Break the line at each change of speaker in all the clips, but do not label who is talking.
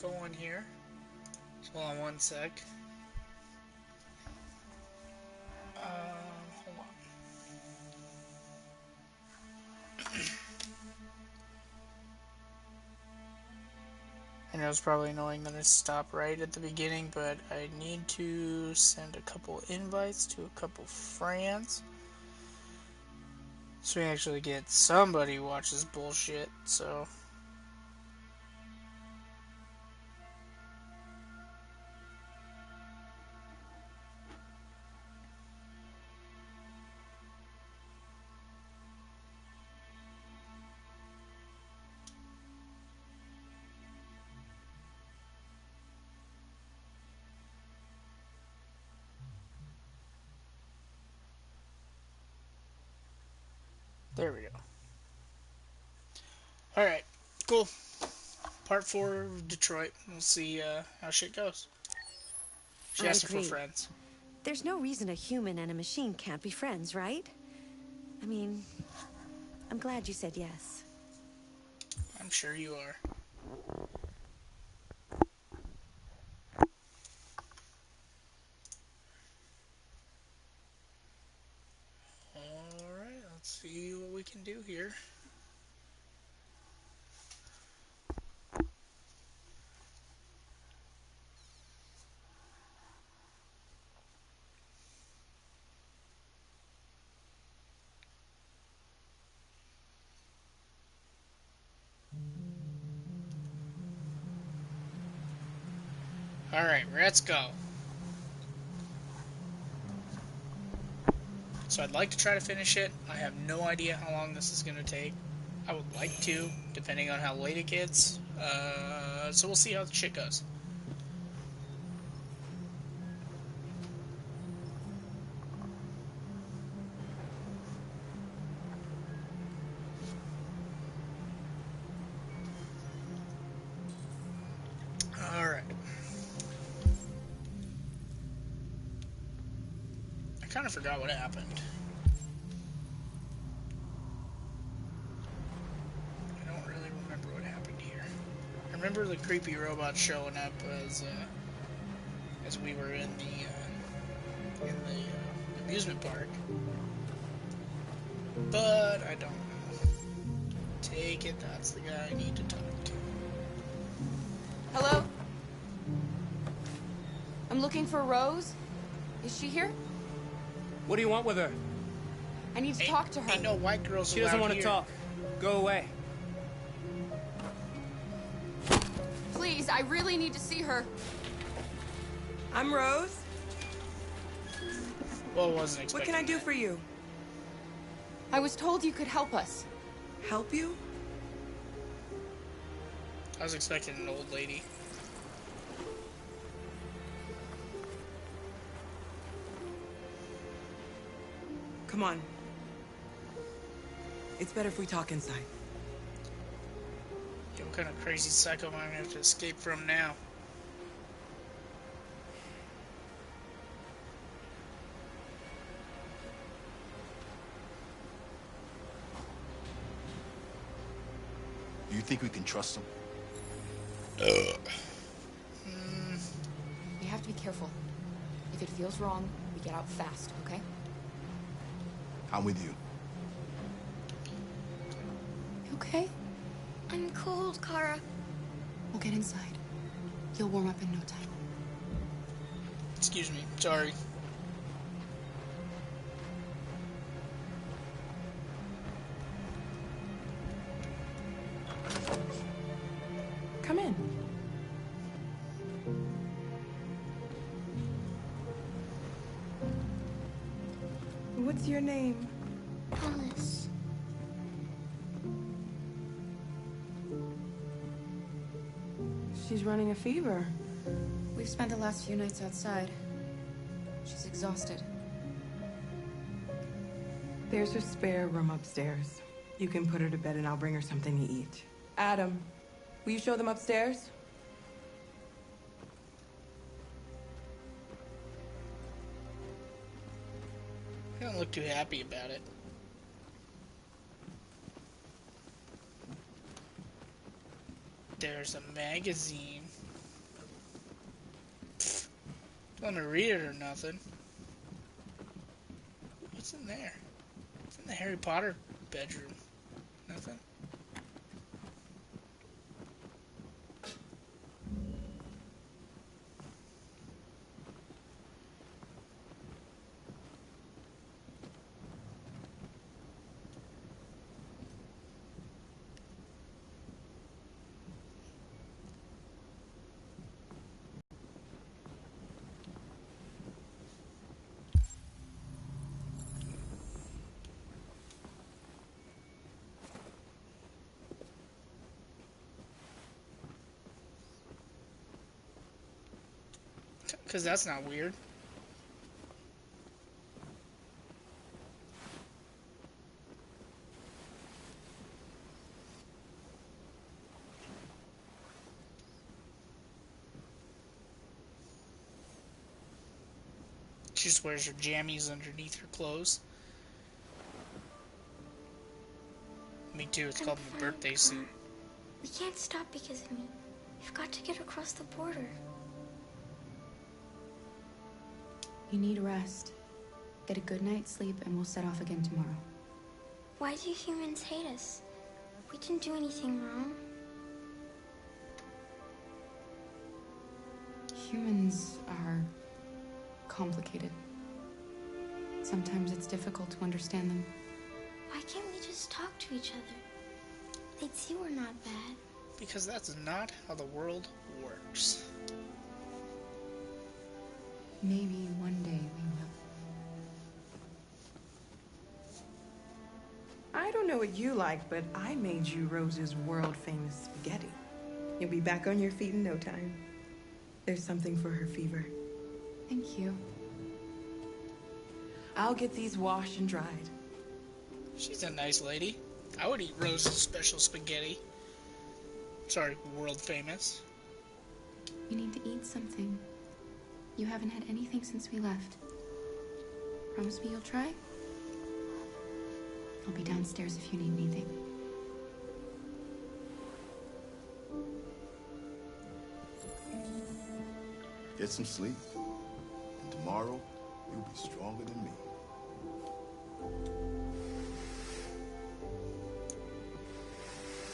going here. So hold on one sec. Hold on. I know it's probably annoying that I stopped right at the beginning, but I need to send a couple invites to a couple friends. So we actually get somebody who watches bullshit, so... There we go. Alright, cool. Part 4 of Detroit. We'll see how shit goes. She
I
asked for
agree.
friends.
There's no reason a human and a machine can't be friends, right? I mean, I'm glad you said yes.
I'm sure you are. Alright, let's see what we can do here. Alright, let's go. So I'd like to try to finish it. I have no idea how long this is going to take. I would like to, depending on how late it gets. So we'll see how the shit goes. Alright. I kind of forgot what happened. I don't really remember what happened here. I remember the creepy robot showing up as we were in the amusement park. But I don't know. Take it, that's the guy I need to talk to.
Hello? I'm looking for Rose. Is she here?
What do you want with her?
I need to talk to her.
Ain't no white girls
She doesn't
allowed
want to
here.
talk. Go away.
Please, I really need to see her.
I'm Rose.
Well, wasn't expecting
What can I do
that.
for you?
I was told you could help us.
Help you?
I was expecting an old lady.
Come on. It's better if we talk inside.
Yeah, what kind of crazy psycho am I gonna have to escape from now?
Do you think we can trust him?
We have to be careful. If it feels wrong, we get out fast, okay?
I'm with you.
You okay?
I'm cold, Kara.
We'll get inside. You'll warm up in no time.
Excuse me, sorry.
Come in. What's your name?
Alice.
She's running a fever.
We've spent the last few nights outside. She's exhausted.
There's a spare room upstairs. You can put her to bed and I'll bring her something to eat. Adam, will you show them upstairs?
I don't look too happy about it. There's a magazine. Don't let me read it or nothing. What's in there? It's in the Harry Potter bedroom. Nothing? Because that's not weird. She just wears her jammies underneath her clothes. Me too, it's called my birthday suit.
We can't stop because of me. We've got to get across the border.
You need rest. Get a good night's sleep and we'll set off again tomorrow.
Why do humans hate us? We didn't do anything wrong.
Humans are complicated. Sometimes it's difficult to understand them.
Why can't we just talk to each other? They'd see we're not bad.
Because that's not how the world works.
Maybe one day we will.
I don't know what you like, but I made you Rose's world-famous spaghetti. You'll be back on your feet in no time. There's something for her fever.
Thank you.
I'll get these washed and dried.
She's a nice lady. I would eat Rose's special spaghetti. Sorry, world famous.
You need to eat something. You haven't had anything since we left. Promise me you'll try? I'll be downstairs if you need anything.
Get some sleep. And tomorrow, you'll be stronger than me.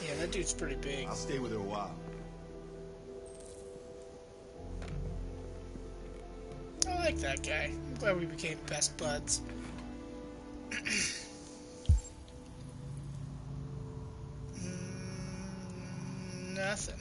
Yeah, that dude's pretty big.
I'll stay with her a while.
I like that guy. I'm glad we became best buds. Nothing.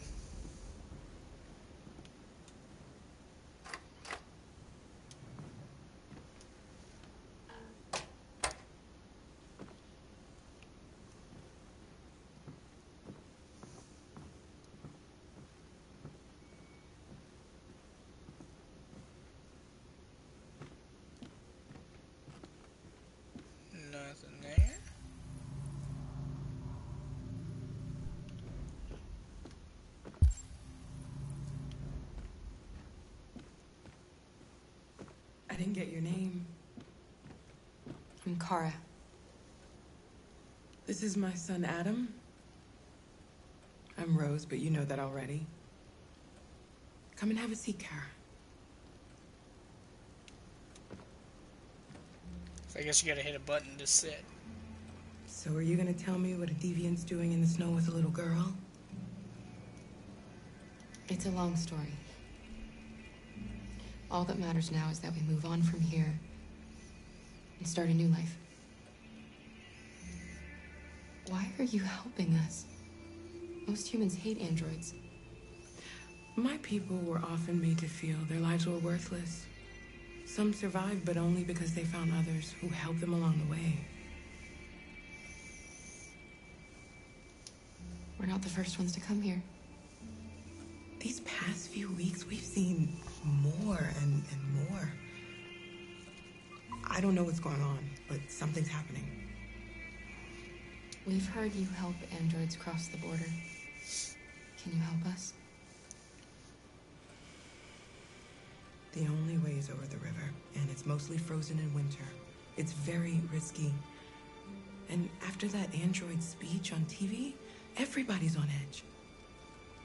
Nothing there.
I didn't get your name.
I'm Kara.
This is my son, Adam. I'm Rose, but you know that already. Come and have a seat, Kara.
So I guess you gotta hit a button to sit.
So are you gonna tell me what a deviant's doing in the snow with a little girl?
It's a long story. All that matters now is that we move on from here and start a new life. Why are you helping us? Most humans hate androids.
My people were often made to feel their lives were worthless. Some survived, but only because they found others who helped them along the way.
We're not the first ones to come here.
These past few weeks, we've seen more and more. I don't know what's going on, but something's happening.
We've heard you help androids cross the border. Can you help us?
The only way is over the river, and it's mostly frozen in winter. It's very risky. And after that android speech on TV, everybody's on edge.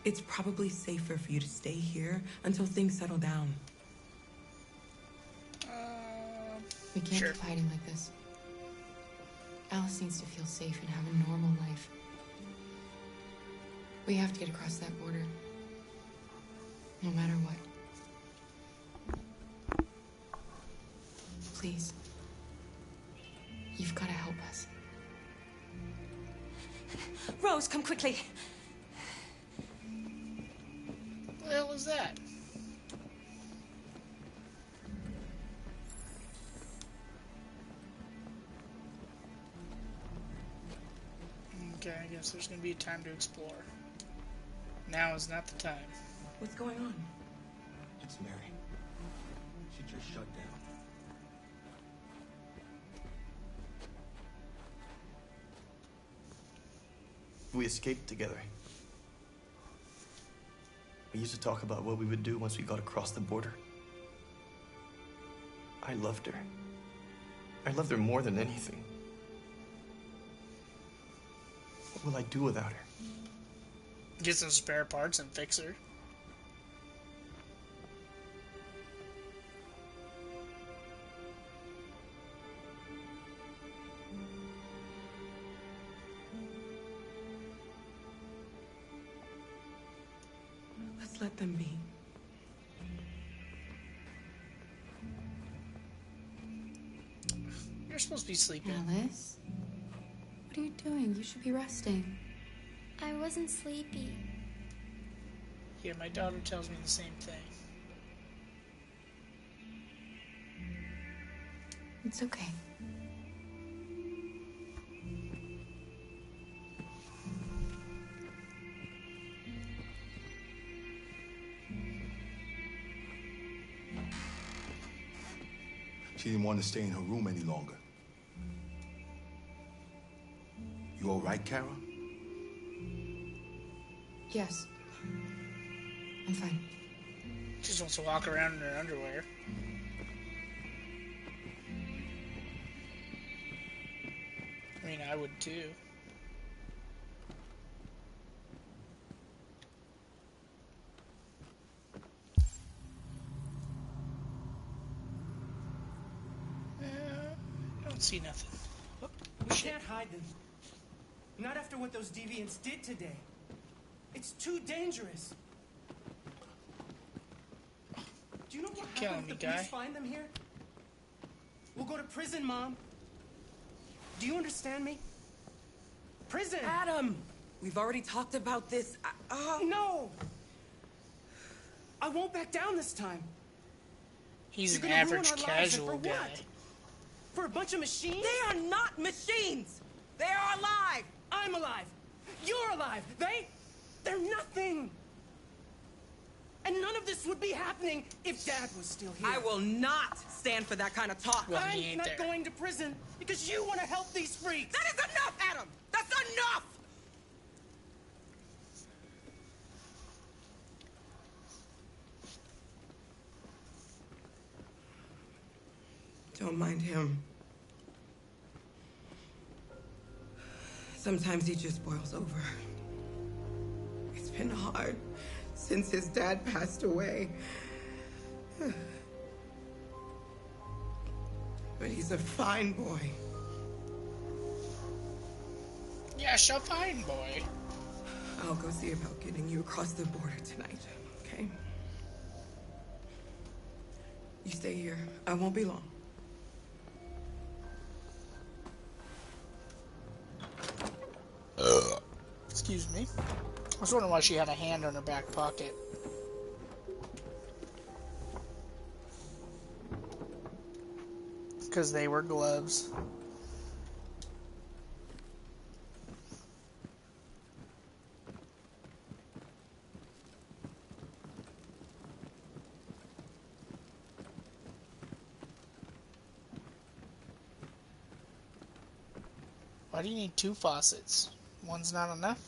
It's probably safer for you to stay here until things settle down.
We can't
Sure.
keep hiding like this. Alice needs to feel safe and have a normal life. We have to get across that border. No matter what. Please. You've got to help us.
Rose, come quickly.
What the hell is that? Okay, I guess there's gonna be a time to explore. Now is not the time.
What's going on?
It's Mary. She just shut down. We escaped together. We used to talk about what we would do once we got across the border. I loved her. I loved her more than anything. What will I do without her?
Get some spare parts and fix her.
Let's let them be.
You're supposed to be sleeping.
Alice? What are you doing? You should be resting.
I wasn't sleepy.
Yeah, my daughter tells me the same thing.
It's okay.
She didn't want to stay in her room any longer. You all right, Kara?
Yes. I'm fine.
She just wants to walk around in her underwear. I mean, I would too. I don't see nothing. Oh,
We
shit.
can't hide them. Not after what those deviants did today. It's too dangerous. Do you know what
Killing
happens
me,
if the police
guy.
find them here? We'll go to prison, Mom. Do you understand me? Prison!
Adam! We've already talked about this.
No! I won't back down this time.
He's
You're
an
gonna ruin
average
our lives, and
casual
for
guy.
what? For a bunch of machines?
They are not machines! They are alive!
I'm alive. You're alive. They're nothing. And none of this would be happening if Dad was still here.
I will not stand for that kind of talk.
Well, he
I'm
ain't
not
there.
going to prison because you want to help these freaks.
That is enough, Adam! That's enough! Don't mind him. Sometimes he just boils over. It's been hard since his dad passed away. But he's a fine boy.
Yes, a fine boy.
I'll go see about getting you across the border tonight, okay? You stay here. I won't be long.
Excuse me. I was wondering why she had a hand on her back pocket. Because they were gloves. Why do you need two faucets? One's not enough?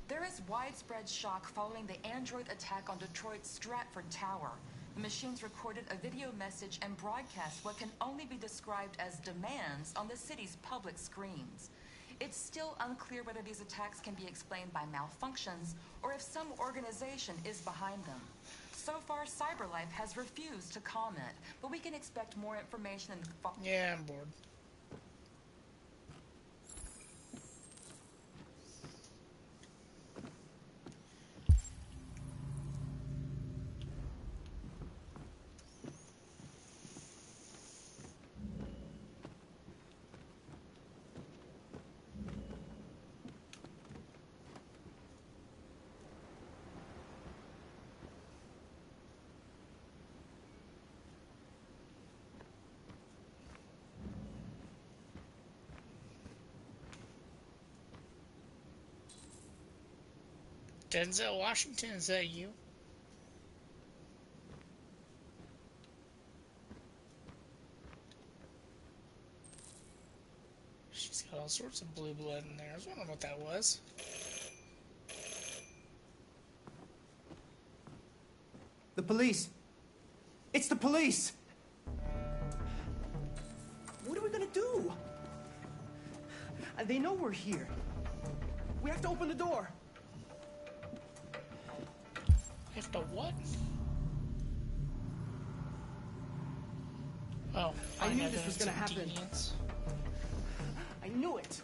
There is widespread shock following the android attack on Detroit's Stratford Tower. The machines recorded a video message and broadcast what can only be described as demands on the city's public screens. It's still unclear whether these attacks can be explained by malfunctions or if some organization is behind them. So far, CyberLife has refused to comment, but we can expect more information in the fall.
Yeah, I'm bored. Denzel Washington, is that you? She's got all sorts of blue blood in there. I was wondering what that was.
The police! It's the police! What are we gonna do? They know we're here. We have to open the door.
Have to what? Oh,
I knew this was gonna happen.
Deviants.
I knew it.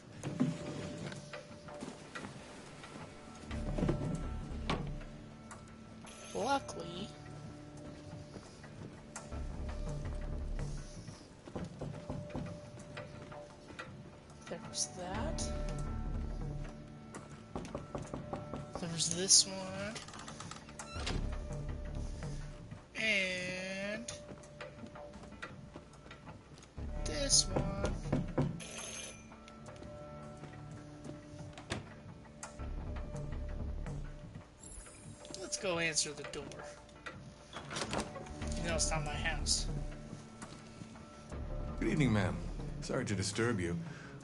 Luckily, there's that. There's this one. And this one. Let's go answer the door. You know it's not my house.
Good evening, ma'am. Sorry to disturb you.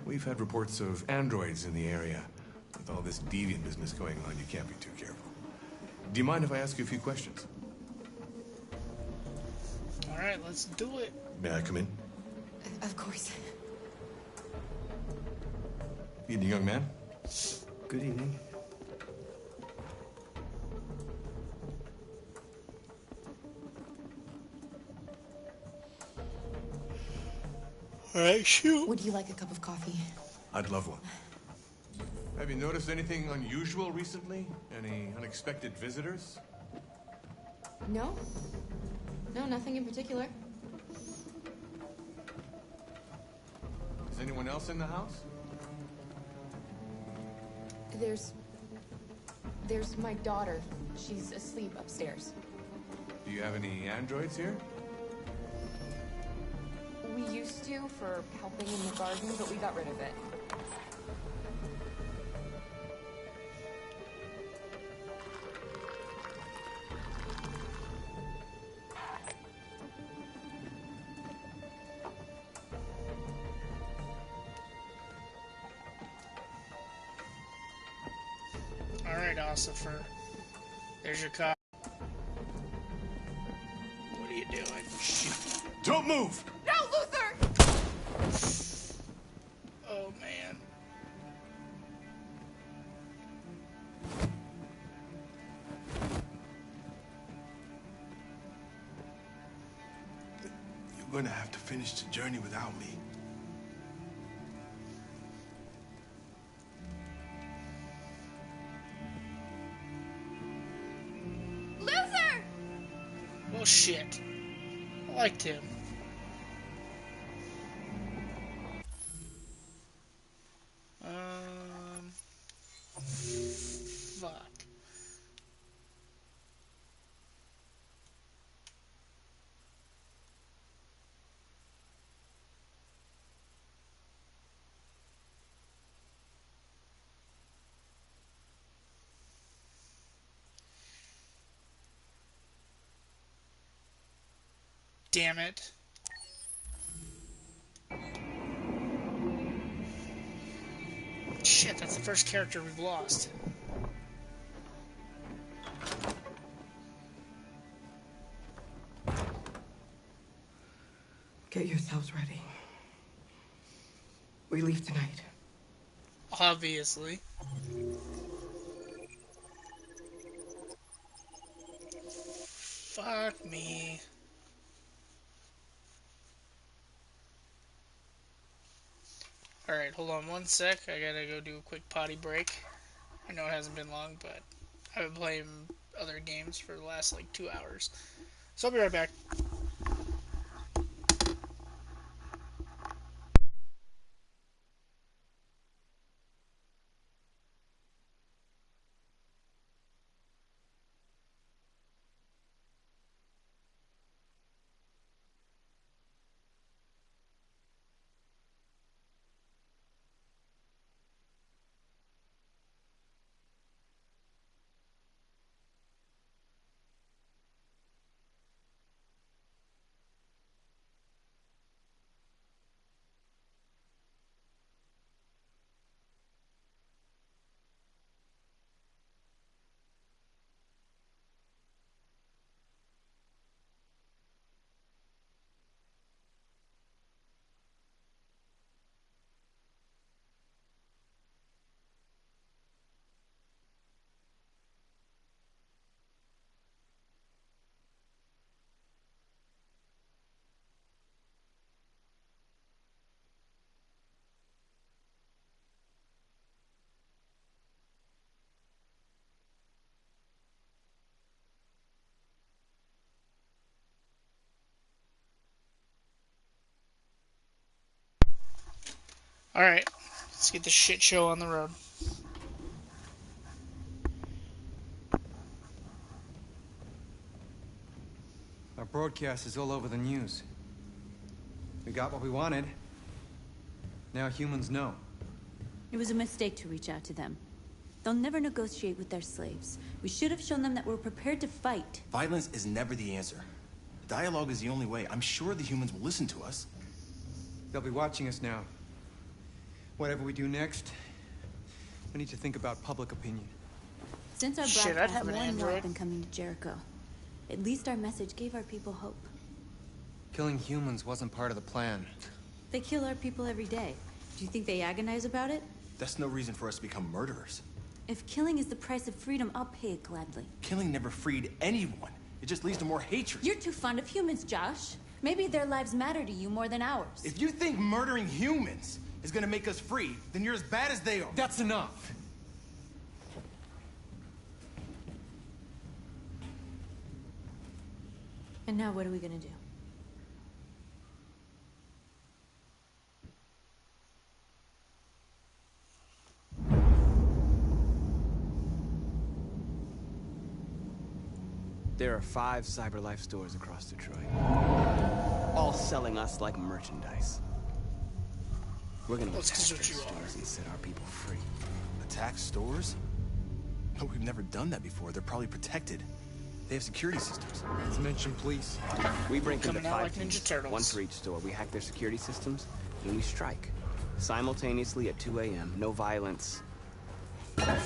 We've had reports of androids in the area. With all this deviant business going on, you can't be too careful. Do you mind if I ask you a few questions?
Alright, let's do it.
May I come in?
Of course.
Evening, young man.
Good evening.
Alright, shoot.
Would you like a cup of coffee?
I'd love one. Have you noticed anything unusual recently? Any unexpected visitors?
No. No, nothing in particular.
Is anyone else in the house?
There's my daughter. She's asleep upstairs.
Do you have any androids here?
We used to for helping in the garden, but we got rid of it.
Alright, Ossifer. There's your cop. What are you doing?
Don't move!
No, Luther!
Oh, man.
You're gonna have to finish the journey without me.
Luther!
Well, shit. I liked him. Fuck. Damn it. Shit, that's the first character we've lost.
Get yourselves ready. We leave tonight.
Obviously. Fuck me. Alright, hold on one sec. I gotta go do a quick potty break. I know it hasn't been long, but I've been playing other games for the last like 2 hours. So I'll be right back. Alright, let's get this shit show on the road.
Our broadcast is all over the news. We got what we wanted. Now humans know.
It was a mistake to reach out to them. They'll never negotiate with their slaves. We should have shown them that we're prepared to fight.
Violence is never the answer. Dialogue is the only way. I'm sure the humans will listen to us.
They'll be watching us now. Whatever we do next, we need to think about public opinion.
Since our broadcast, more and more have been coming to Jericho. At least our message gave our people hope.
Killing humans wasn't part of the plan.
They kill our people every day. Do you think they agonize about it?
That's no reason for us to become murderers.
If killing is the price of freedom, I'll pay it gladly.
Killing never freed anyone. It just leads to more hatred.
You're too fond of humans, Josh. Maybe their lives matter to you more than ours.
If you think murdering humans is gonna make us free, then you're as bad as they are.
That's enough.
And now what are we gonna do?
There are 5 CyberLife stores across Detroit, all selling us like merchandise. We're gonna attack those stores and set our people free.
Attack stores? No, we've never done that before. They're probably protected. They have security systems.
Not to mention police.
We break into 5 teams, one for each store. We hack their security systems, and we strike. Simultaneously at 2 a.m., no violence.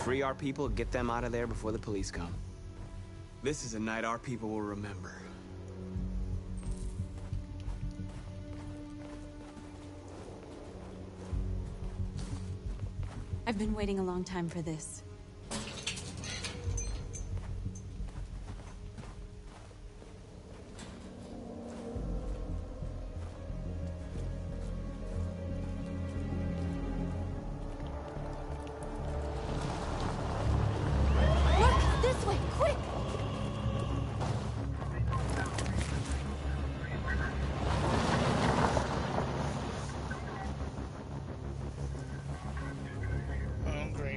Free our people, get them out of there before the police come. This is a night our people will remember.
I've been waiting a long time for this.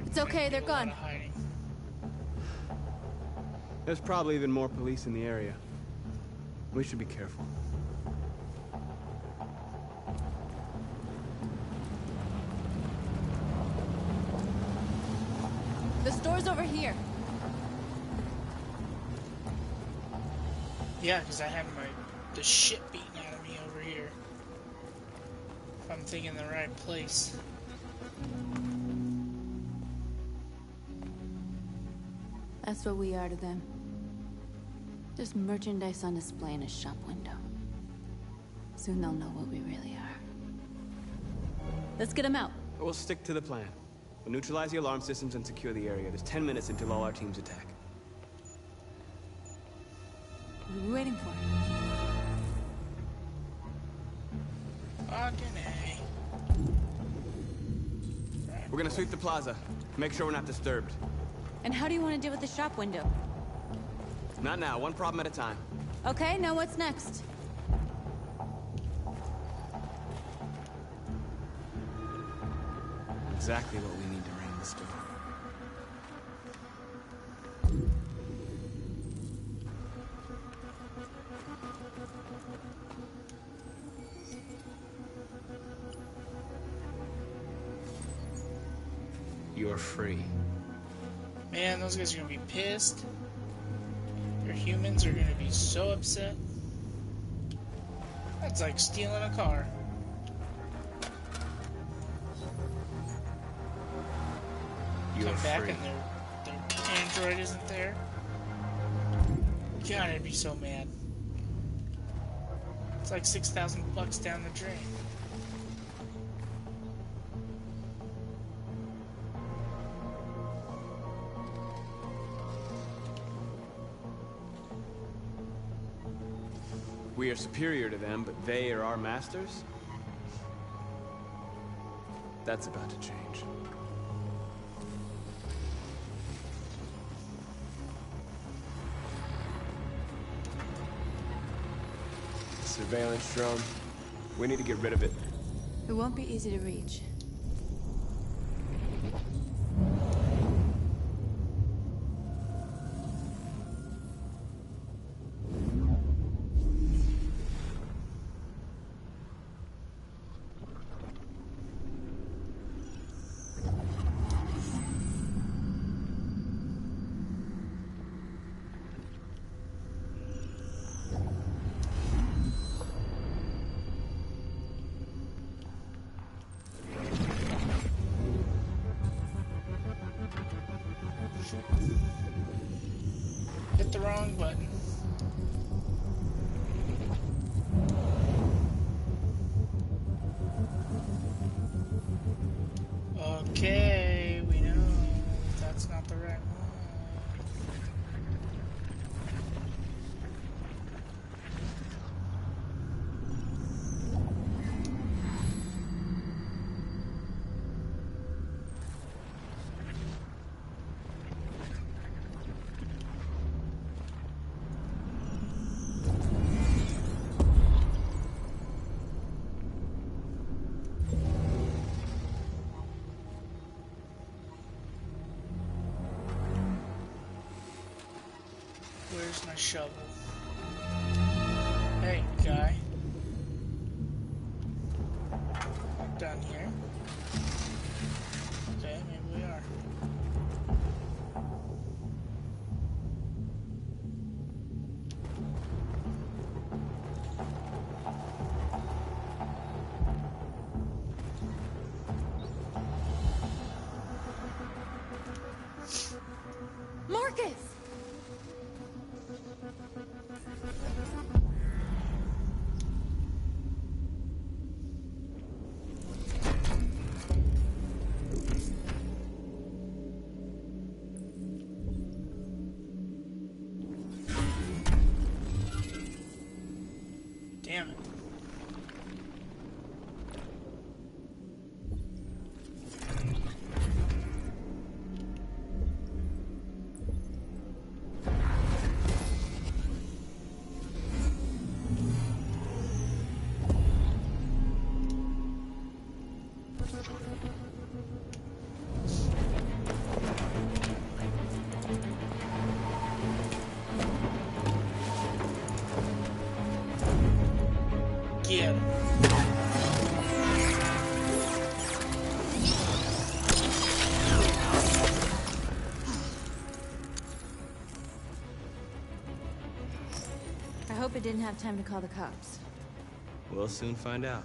It's okay, they're gone.
There's probably even more police in the area. We should be careful.
The store's over here.
Yeah, because I have the shit beaten out of me over here. If I'm thinking the right place.
That's what we are to them. Just merchandise on display in a shop window. Soon they'll know what we really are. Let's get them out.
We'll stick to the plan. We'll neutralize the alarm systems and secure the area. There's 10 minutes until all our teams attack.
What are we waiting for?
Fucking A.
We're gonna sweep the plaza. Make sure we're not disturbed.
And how do you want to deal with the shop window?
Not now, one problem at a time.
Okay, now what's next?
Exactly what we need to ring the store. You're free.
Man, those guys are gonna be pissed. Their humans are gonna be so upset. That's like stealing a car.
You're
Come back
free.
and their android isn't there. God, I'd be so mad. It's like $6,000 down the drain.
We are superior to them, but they are our masters? That's about to change. Surveillance drone. We need to get rid of it.
It won't be easy to reach.
Hit the wrong button. Okay, we know that's not the right one. Where's my shovel? Hey, guy. Not done here. Okay, maybe we are.
Marcus!
Damn it. Get him.
I hope it didn't have time to call the cops.
We'll soon find out.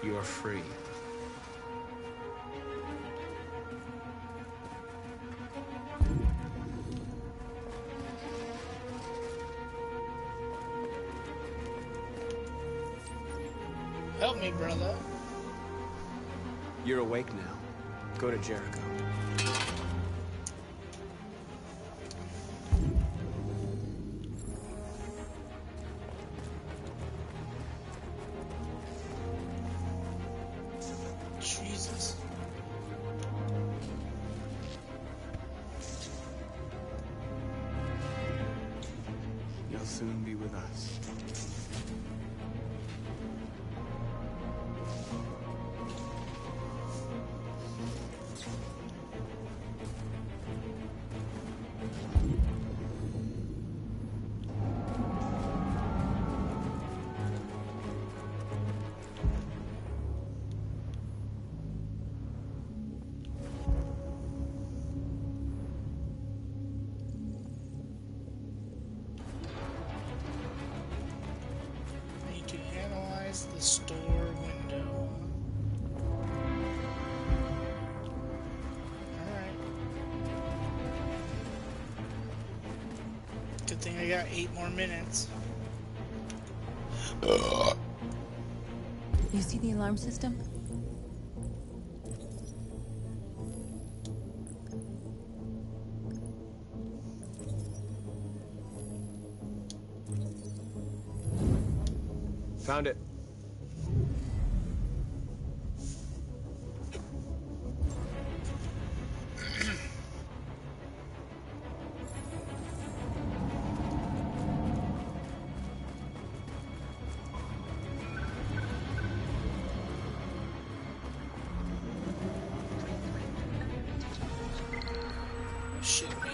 You're free.
Help me, brother.
You're awake now. Go to Jericho.
Jesus.
You'll soon be with us.
Need to analyze the store window. Alright. Good thing I got 8 more minutes.
You see the alarm system?
Found it.
Shit me.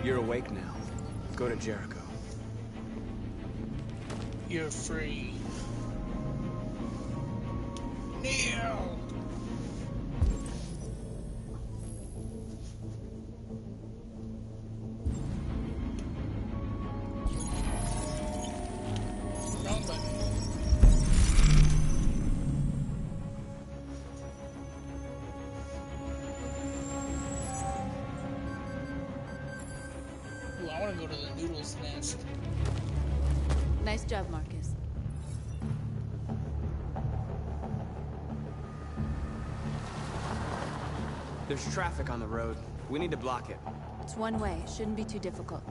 You're awake now. Go to Jericho.
You're free. Kneel! Wrong button. Ooh, I want to go to the noodles nest.
Nice job, Marcus.
There's traffic on the road. We need to block it.
It's one way. Shouldn't be too difficult.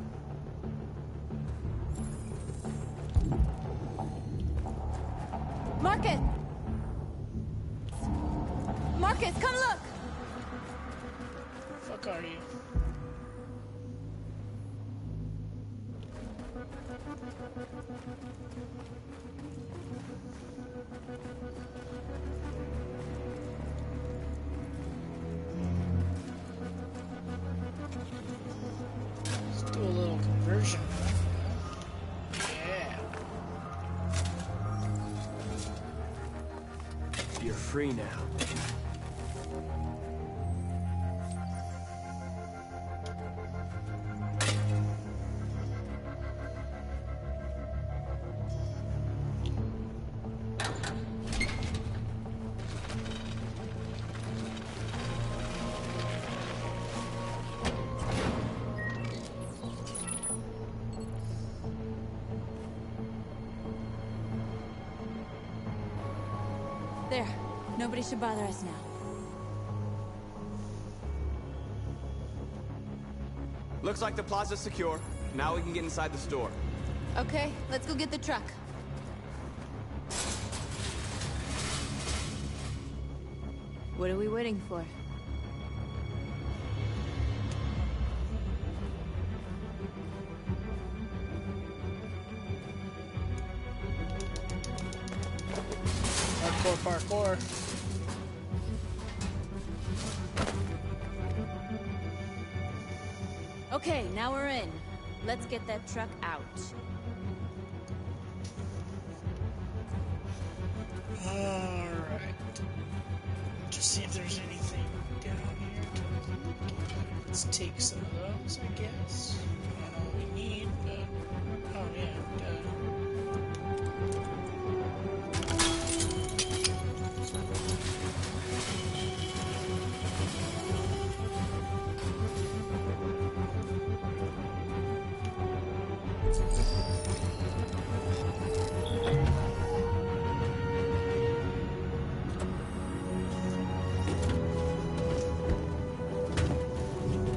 Marcus! Marcus, come look!
Fuck are you? Let's do a little conversion. Yeah.
You're free now.
There. Nobody should bother us now.
Looks like the plaza's secure. Now we can get inside the store.
Okay, let's go get the truck. What are we waiting for?
Parkour.
Okay, now we're in. Let's get that truck out.
Alright. Just see if there's anything down here to look at. Let's take some of those, I guess. Not all we need, but... Oh, yeah,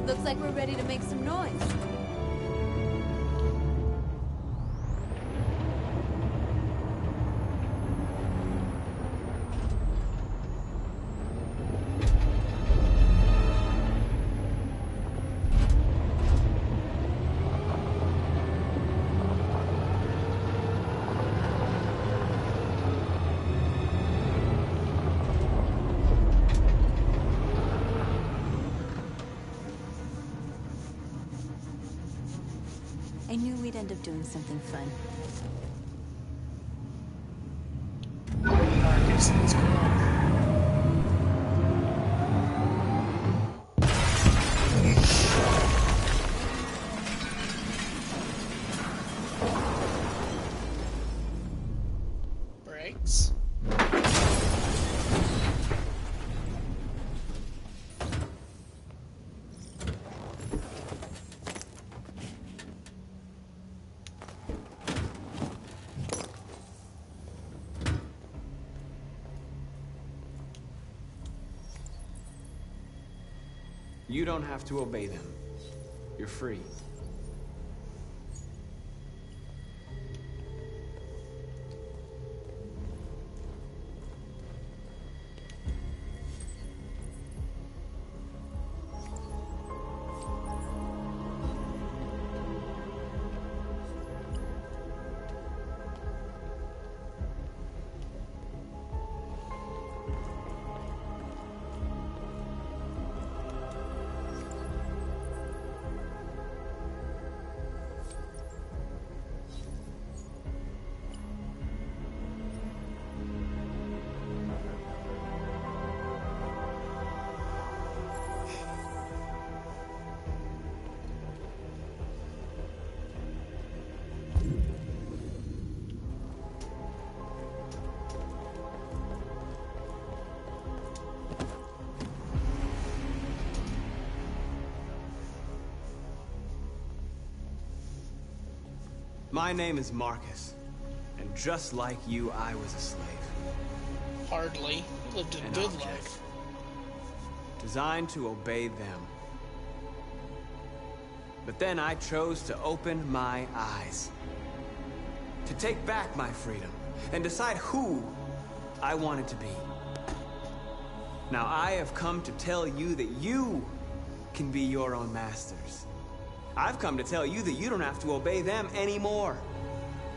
Looks like we're ready to make some noise. I knew we'd end up doing something fun.
Marcus, let's go. Brakes.
You don't have to obey them. You're free. My name is Marcus, and just like you, I was a slave.
Hardly. You lived a
An
good
object.
life.
Designed to obey them. But then I chose to open my eyes. To take back my freedom, and decide who I wanted to be. Now I have come to tell you that you can be your own masters. I've come to tell you that you don't have to obey them anymore.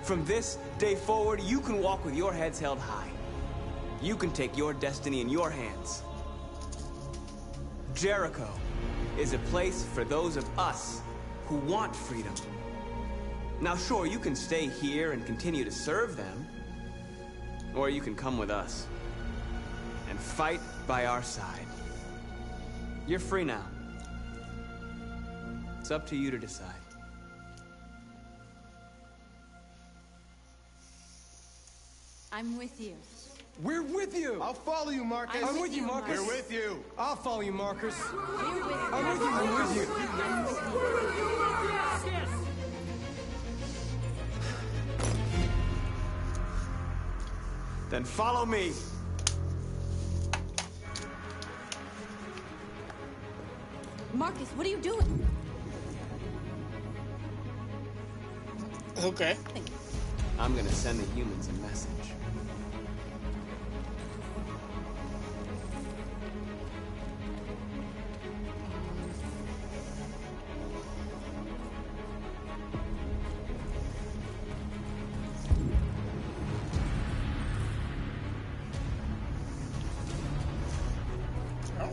From this day forward, you can walk with your heads held high. You can take your destiny in your hands. Jericho is a place for those of us who want freedom. Now sure, you can stay here and continue to serve them, or you can come with us and fight by our side. You're free now. It's up to you to decide.
I'm with you.
We're with you!
I'll follow you, Marcus.
I'm with you, Marcus.
We're with you.
I'll follow you, Marcus.
We're with you.
I'm with you. I'm with you.
I'm with you.
Then follow me.
Marcus, what are you doing?
Okay.
I'm gonna send the humans a message.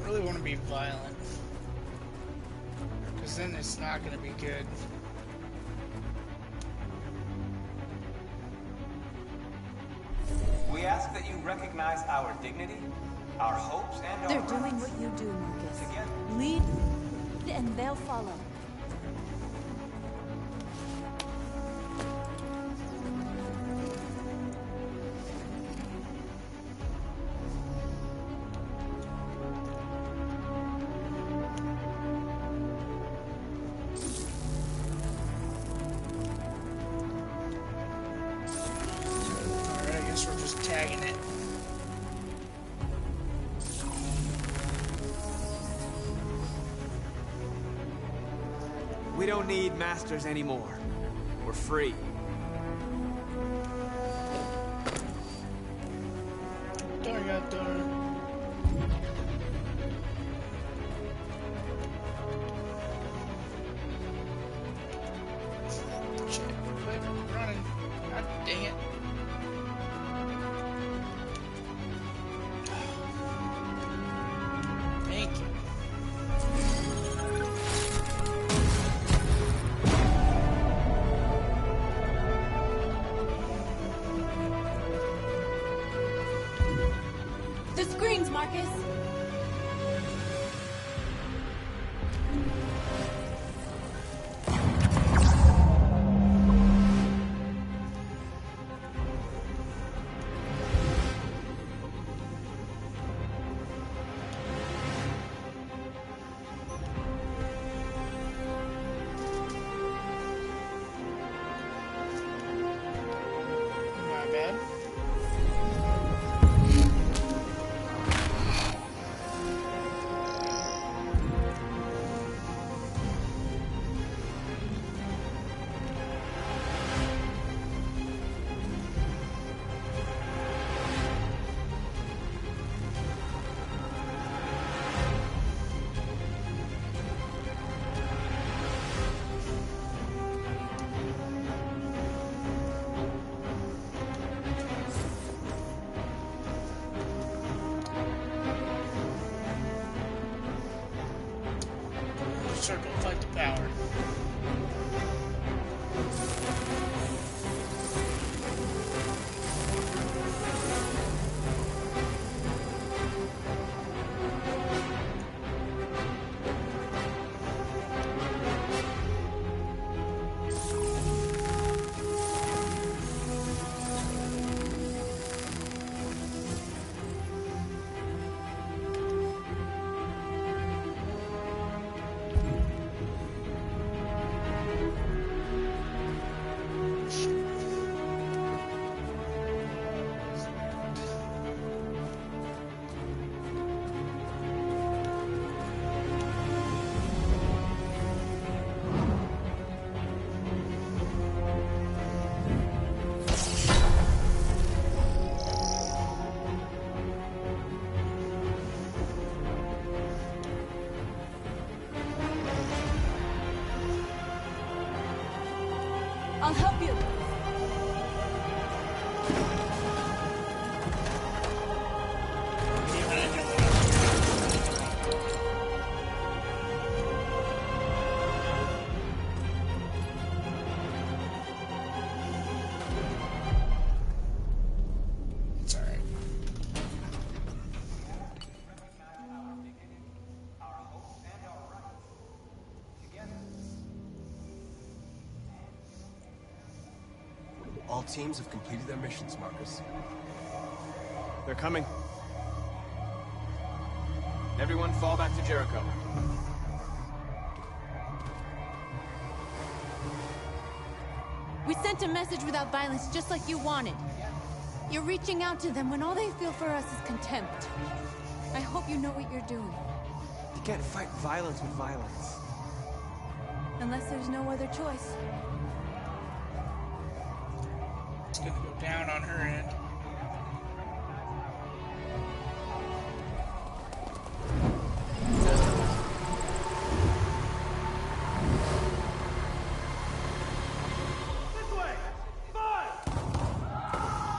really want to be violent, because then it's not going to be good.
We ask that you recognize our dignity, our hopes, and our
They're
rights.
doing what you do, Marcus.
Together.
Lead, and they'll follow.
Alright, I guess we're just tagging it.
We don't need masters anymore. We're free.
Darn it, darn it. Shit, quit running. God dang it. Thank you.
The screens, Marcus!
My bad. Circle, fight the power.
I'll help you!
It's alright.
All teams have completed their missions, Marcus.
They're coming. Everyone fall back to Jericho.
We sent a message without violence, just like you wanted. You're reaching out to them when all they feel for us is contempt. I hope you know what you're doing.
You can't fight violence with violence.
Unless there's no other choice.
It's gonna go down on her end.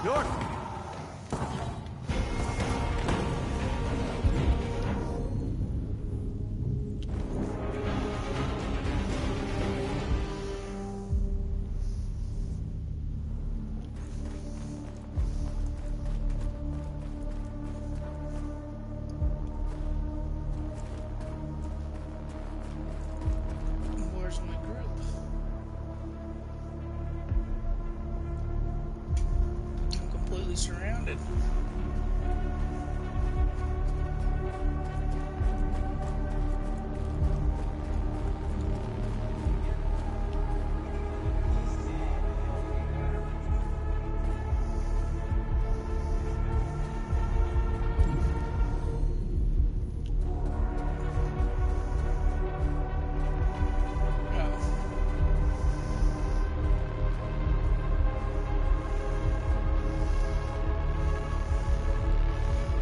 North!
completely surrounded.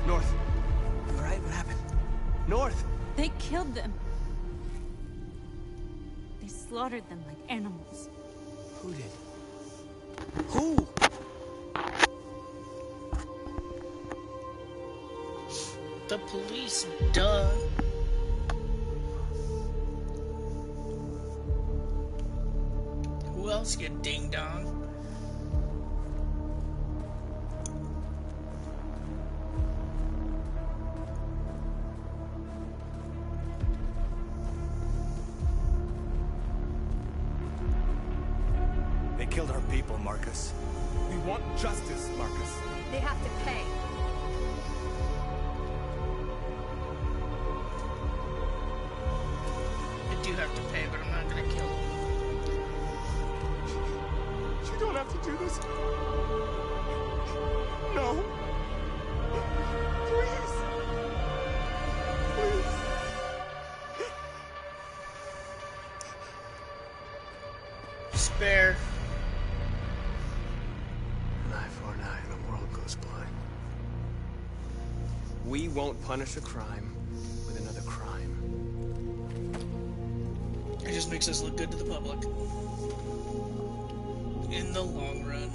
North. You all right? What happened? North!
They killed them. They slaughtered them like animals.
Who did? Who?
The police, duh. Who else, you ding dong?
They killed our people, Marcus.
We want justice, Marcus.
They have to pay.
I do have to pay, but I'm not gonna kill them.
You don't have to do this. No. Please. Please.
Spare.
An eye for an eye, and the world goes blind.
We won't punish a crime with another crime.
It just makes us look good to the public. In the long run.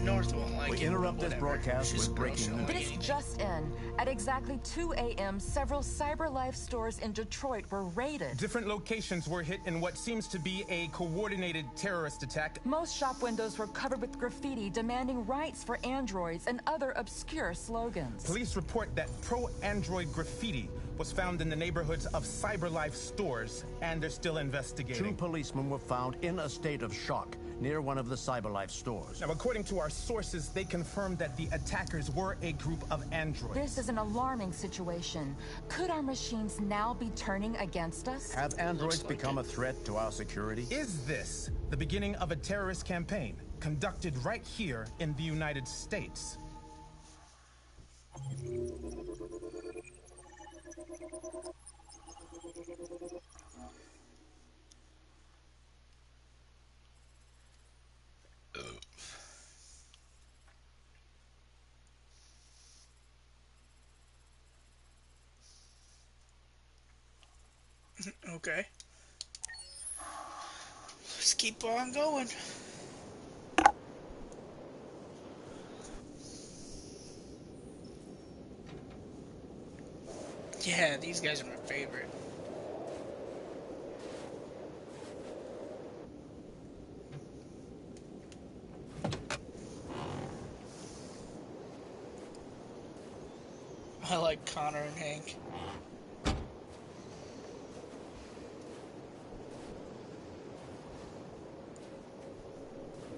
North won't like it.
We interrupt this
Whatever.
broadcast
She's
with breaking
gross,
news.
This just in. At exactly 2 a.m., several CyberLife stores in Detroit were raided.
Different locations were hit in what seems to be a coordinated terrorist attack.
Most shop windows were covered with graffiti demanding rights for androids and other obscure slogans.
Police report that pro-android graffiti was found in the neighborhoods of CyberLife stores, and they're still investigating.
2 policemen were found in a state of shock near one of the CyberLife stores.
Now, according to our sources, they confirmed that the attackers were a group of androids.
This is an alarming situation. Could our machines now be turning against us?
Have androids become a threat to our security?
Is this the beginning of a terrorist campaign conducted right here in the United States?
Okay. Let's keep on going. Yeah, these guys are my favorite. I like Connor and Hank.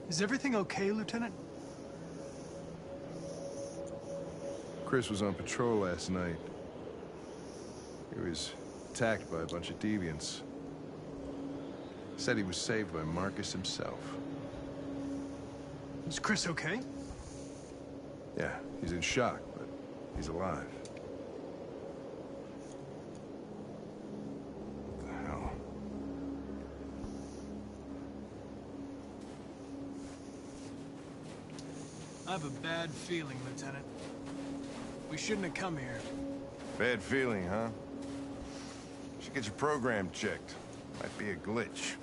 Is everything okay, Lieutenant?
Chris was on patrol last night. He was attacked by a bunch of deviants. Said he was saved by Marcus himself.
Is Chris okay?
Yeah, he's in shock, but he's alive. What the hell?
I have a bad feeling, Lieutenant. We shouldn't have come here.
Bad feeling, huh? Should get your program checked. Might be a glitch.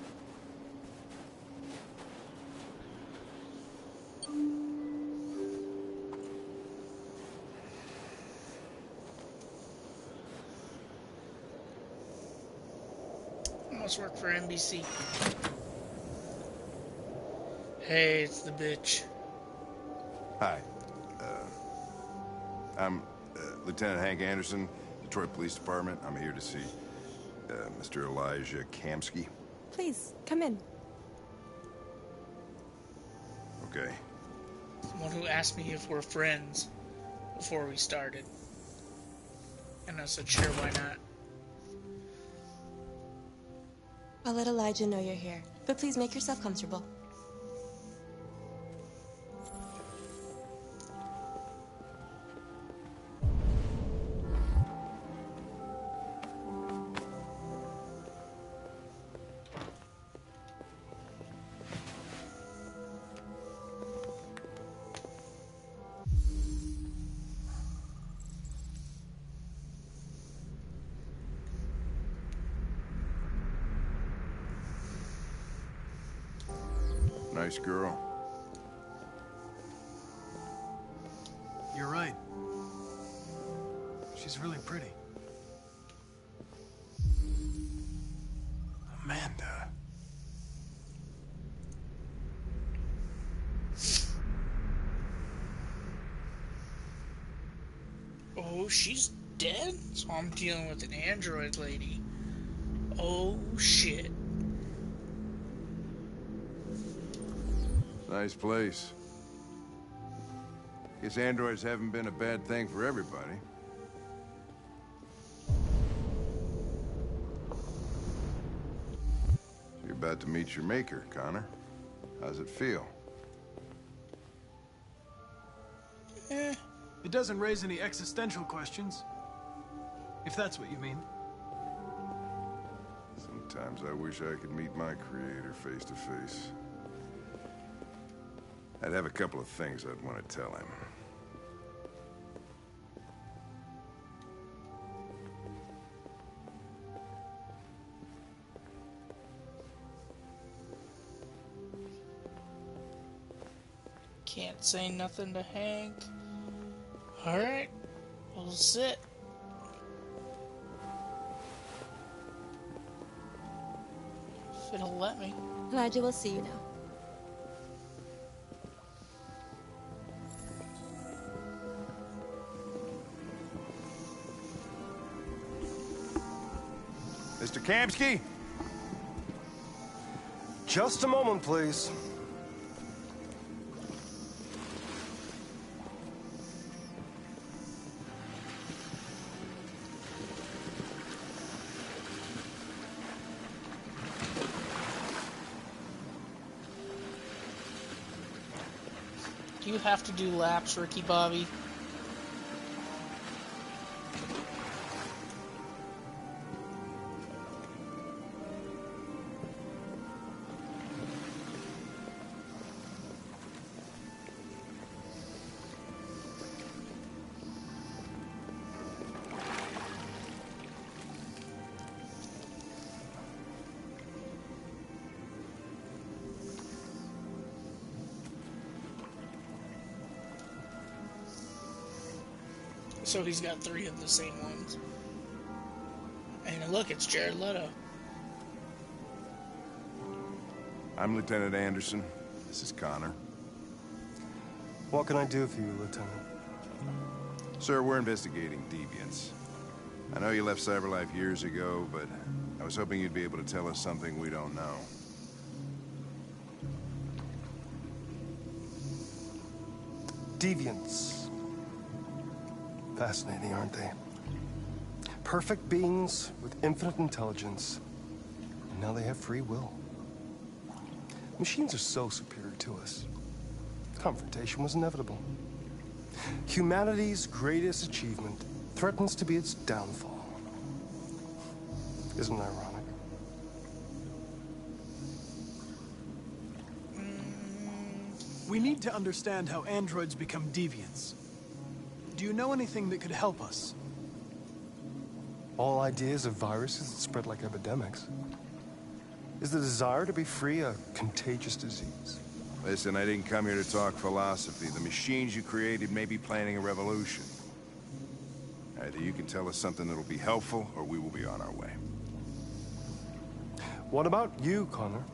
Must work for NBC. Hey, it's the bitch.
Hi. I'm Lieutenant Hank Anderson, Detroit Police Department. I'm here to see Mr. Elijah Kamsky?
Please, come in.
Okay.
Someone who asked me if we're friends before we started. And I said, sure, why not?
I'll let Elijah know you're here, but please make yourself comfortable.
Nice girl.
You're right. She's really pretty. Amanda.
Oh, she's dead? So I'm dealing with an android lady. Oh, shit.
Nice place. Guess androids haven't been a bad thing for everybody. You're about to meet your maker, Connor. How's it feel?
It doesn't raise any existential questions. If that's what you mean.
Sometimes I wish I could meet my creator face to face. I'd have a couple of things I'd want to tell him.
Can't say nothing to Hank. Alright, we'll sit. If it'll let me.
Elijah will see you now.
Mr. Kamsky?
Just a moment, please.
Do you have to do laps, Ricky Bobby? So he's got 3 of the same ones. And look, it's Jared Leto.
I'm Lieutenant Anderson. This is Connor.
What can I do for you, Lieutenant?
Sir, we're investigating deviants. I know you left CyberLife years ago, but I was hoping you'd be able to tell us something we don't know.
Deviants. Fascinating, aren't they? Perfect beings with infinite intelligence, and now they have free will. Machines are so superior to us. Confrontation was inevitable. Humanity's greatest achievement threatens to be its downfall. Isn't it ironic?
We need to understand how androids become deviants. Do you know anything that could help us?
All ideas of viruses that spread like epidemics. Is the desire to be free a contagious disease?
Listen, I didn't come here to talk philosophy. The machines you created may be planning a revolution. Either you can tell us something that'll be helpful, or we will be on our way.
What about you, Connor?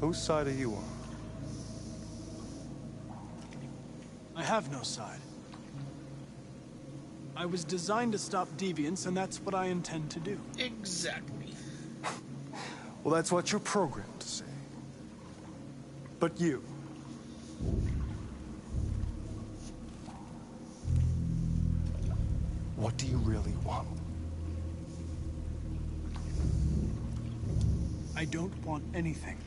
Whose side are you on?
I have no side. I was designed to stop deviants, and that's what I intend to do.
Exactly.
Well, that's what you're programmed to say. But you... what do you really want?
I don't want anything.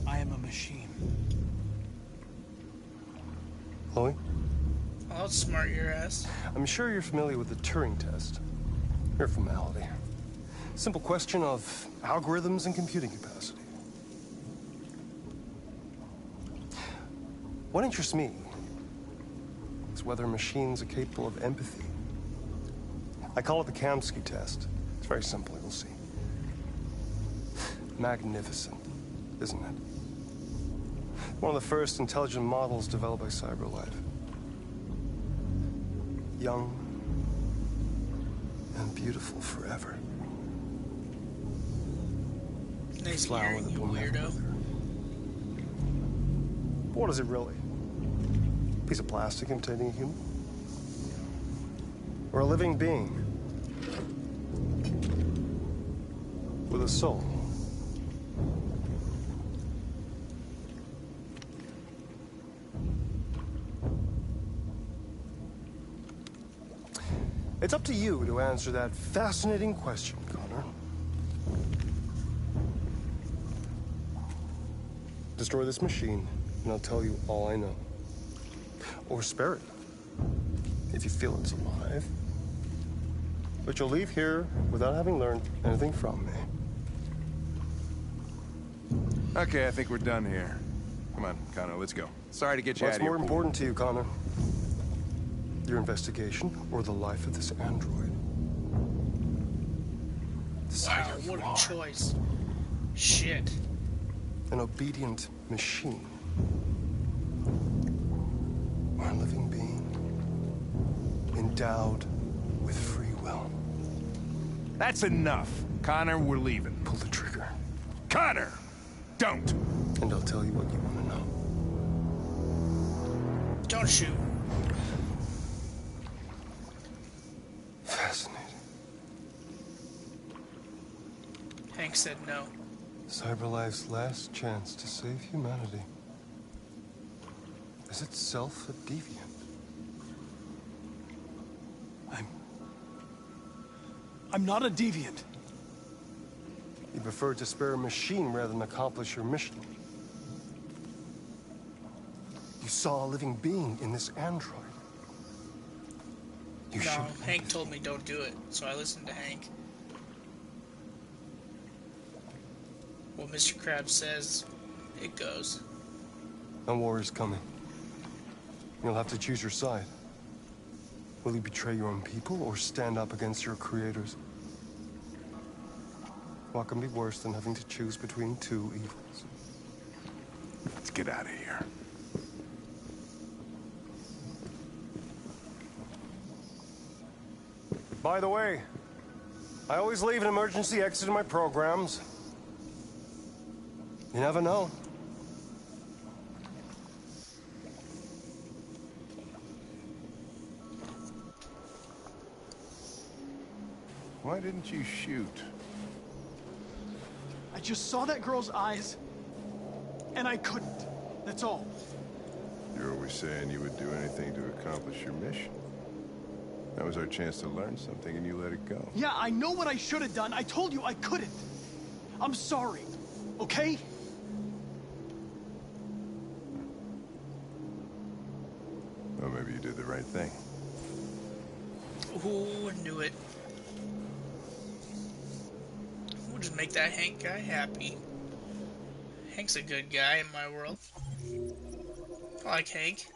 I am a machine.
Chloe?
I'll outsmart your ass.
I'm sure you're familiar with the Turing test. Mere formality. Simple question of algorithms and computing capacity. What interests me is whether machines are capable of empathy. I call it the Kamsky test. It's very simple, you'll see. Magnificent, isn't it? One of the first intelligent models developed by CyberLife. Young and beautiful forever.
Nice
Flower
hearing,
that
you
will never
weirdo.
wither. But what is it really? A piece of plastic imitating a human? Or a living being? With a soul? It's up to you to answer that fascinating question, Connor. Destroy this machine, and I'll tell you all I know. Or spare it, if you feel it's alive. But you'll leave here without having learned anything from me.
Okay, I think we're done here. Come on, Connor, let's go. Sorry to get you out
What's
of here.
more important to you, Connor? Your investigation or the life of this android? Decide
Wow,
who
what
you
a
are.
choice. Shit.
An obedient machine. Or a living being. Endowed with free will.
That's enough. Connor, we're leaving.
Pull the trigger.
Connor! Don't!
And I'll tell you what you want to know.
Don't shoot.
Fascinating.
Hank said no.
CyberLife's last chance to save humanity is itself a deviant.
I'm not a deviant.
You prefer to spare a machine rather than accomplish your mission. You saw a living being in this android. You
No,
showed
Hank told me don't do it, so I listened to Hank. What Mr. Krabs says, it goes.
A war is coming. You'll have to choose your side. Will you betray your own people or stand up against your creators? What can be worse than having to choose between two evils?
Let's get out of here.
By the way, I always leave an emergency exit in my programs. You never know.
Why didn't you shoot?
I just saw that girl's eyes, and I couldn't. That's all.
You're always saying you would do anything to accomplish your mission. That was our chance to learn something, and you let it go.
Yeah, I know what I should have done. I told you I couldn't. I'm sorry, okay?
Well, maybe you did the right thing.
Who knew it? We'll just make that Hank guy happy. Hank's a good guy in my world. I like Hank.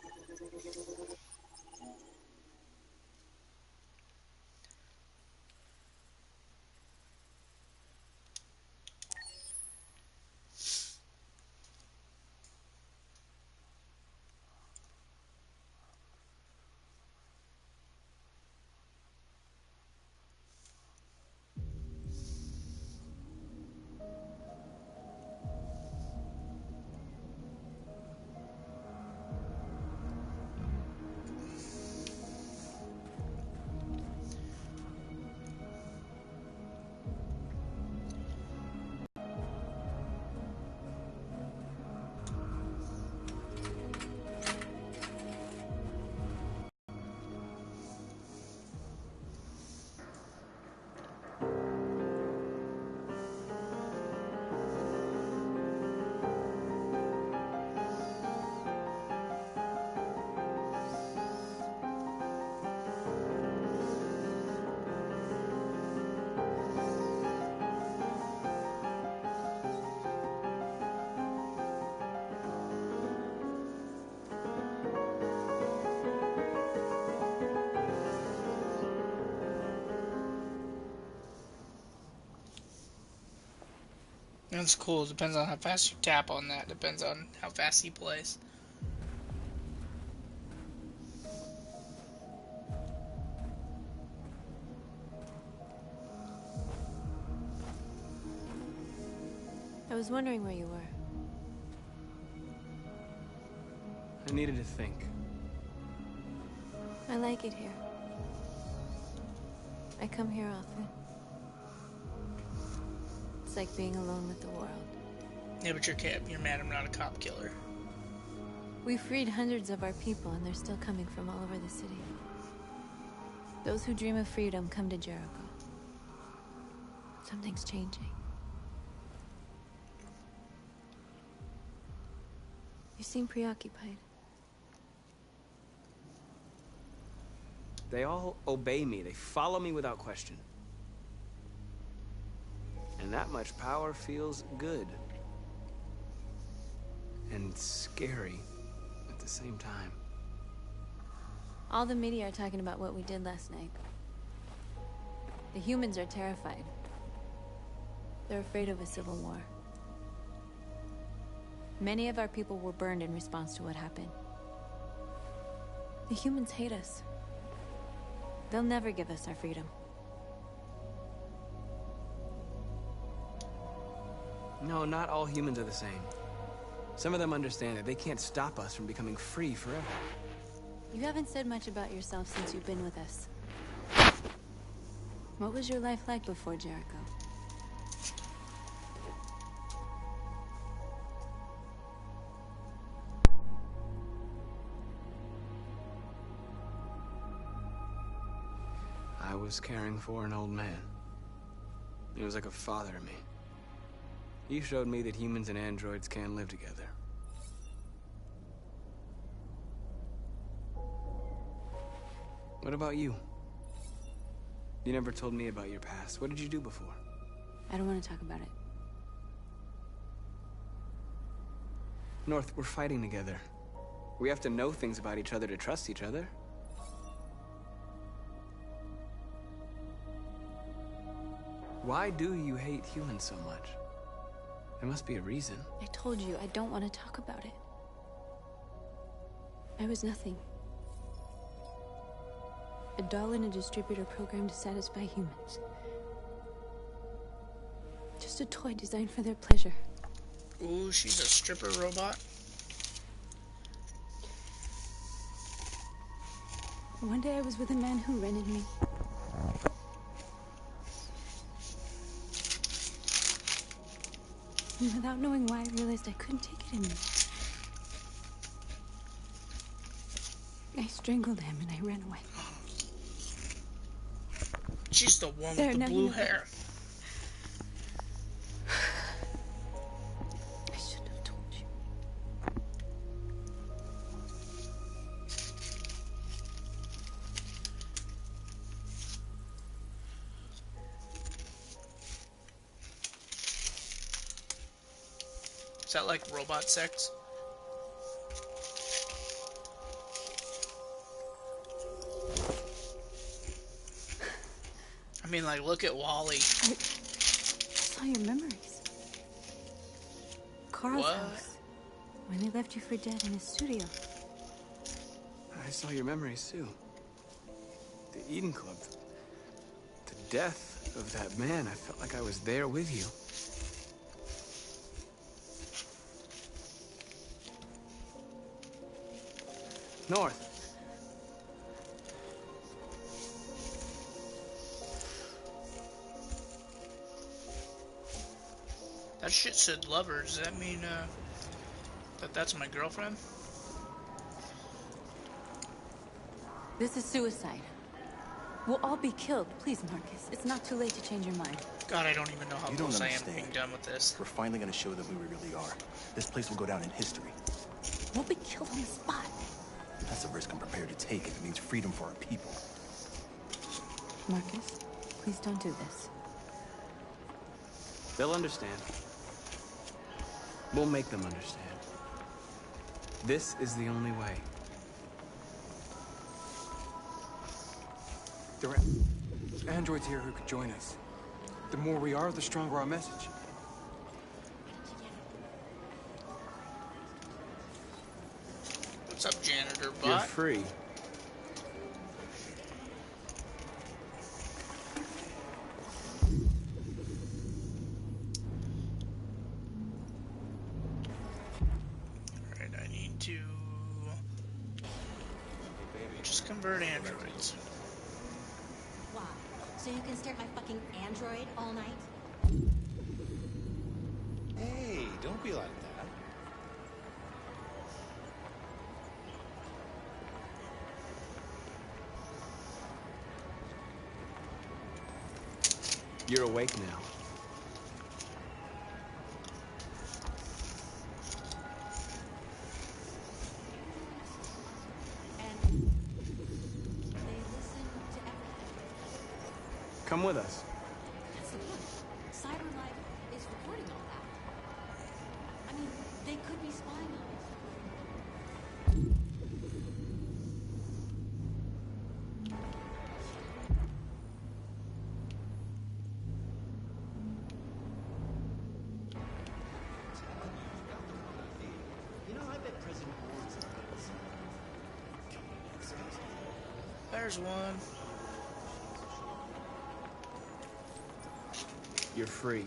That's cool. It depends on how fast you tap on that. Depends on how fast he plays.
I was wondering where you were.
I needed to think.
I like it here. I come here often. It's like being alone with the world.
Yeah, but you're mad I'm not a cop killer.
We freed hundreds of our people, and they're still coming from all over the city. Those who dream of freedom come to Jericho. Something's changing. You seem preoccupied.
They all obey me. They follow me without question. And that much power feels good. And scary at the same time.
All the media are talking about what we did last night. The humans are terrified. They're afraid of a civil war. Many of our people were burned in response to what happened. The humans hate us. They'll never give us our freedom.
No, not all humans are the same. Some of them understand that they can't stop us from becoming free forever.
You haven't said much about yourself since you've been with us. What was your life like before Jericho?
I was caring for an old man. He was like a father to me. He showed me that humans and androids can live together. What about you? You never told me about your past. What did you do before?
I don't want to talk about it.
North, we're fighting together. We have to know things about each other to trust each other. Why do you hate humans so much? There must be a reason.
I told you, I don't want to talk about it. I was nothing. A doll in a distributor program to satisfy humans. Just a toy designed for their pleasure.
Ooh, she's a stripper robot.
One day I was with a man who rented me. And without knowing why, I realized I couldn't take it anymore. I strangled him and I ran away.
She's the one
There,
with the
now
blue
you know.
hair.
I shouldn't have told you.
Is that like robot sex? I mean, like, look at Wally.
I saw your memories. Carl's
What?
house. When they left you for dead in his studio.
I saw your memories too. The Eden Club. The death of that man. I felt like I was there with you. North.
That shit said lover. Does that mean, that's my girlfriend?
This is suicide. We'll all be killed. Please, Marcus. It's not too late to change your mind.
God, I don't even know how
You don't
close I am to
understand.
being done with this.
We're finally gonna show them who we really are. This place will go down in history.
We'll be killed on the spot.
That's a risk I'm prepared to take if it means freedom for our people.
Marcus, please don't do this.
They'll understand. We'll make them understand. This is the only way.
There are androids here who could join us. The more we are, the stronger our message.
Predator bot.
You're free.
Alright, I need to just convert androids.
Why? So you can stare at my fucking android all night?
Hey, don't be like that.
You're awake now. Come with us.
That's the point. CyberLife is recording all that. I mean, they could be spying on us.
You know, I bet prison boards are
There's one.
You're free.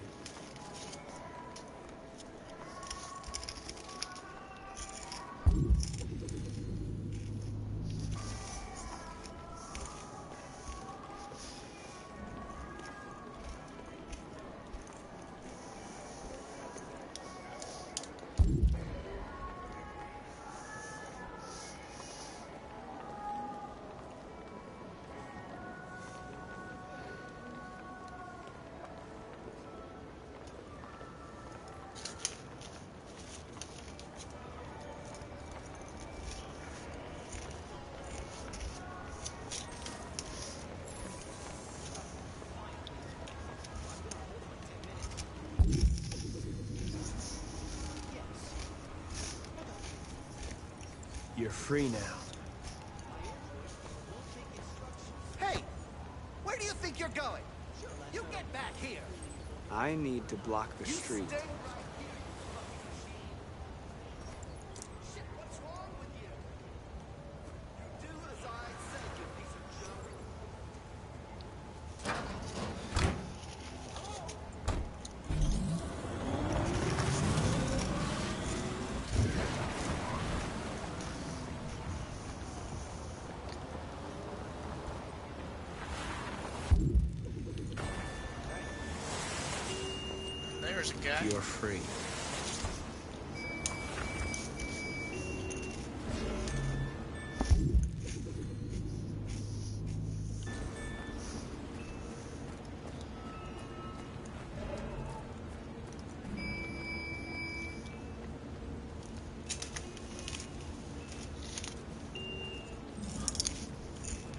You're free now.
Hey! Where do you think you're going? You get back here!
I need to block the street.
Stay right here, you fucking machine! Shit, what's wrong with you? You do as I say, you piece of junk.
There's a guy.
You're free.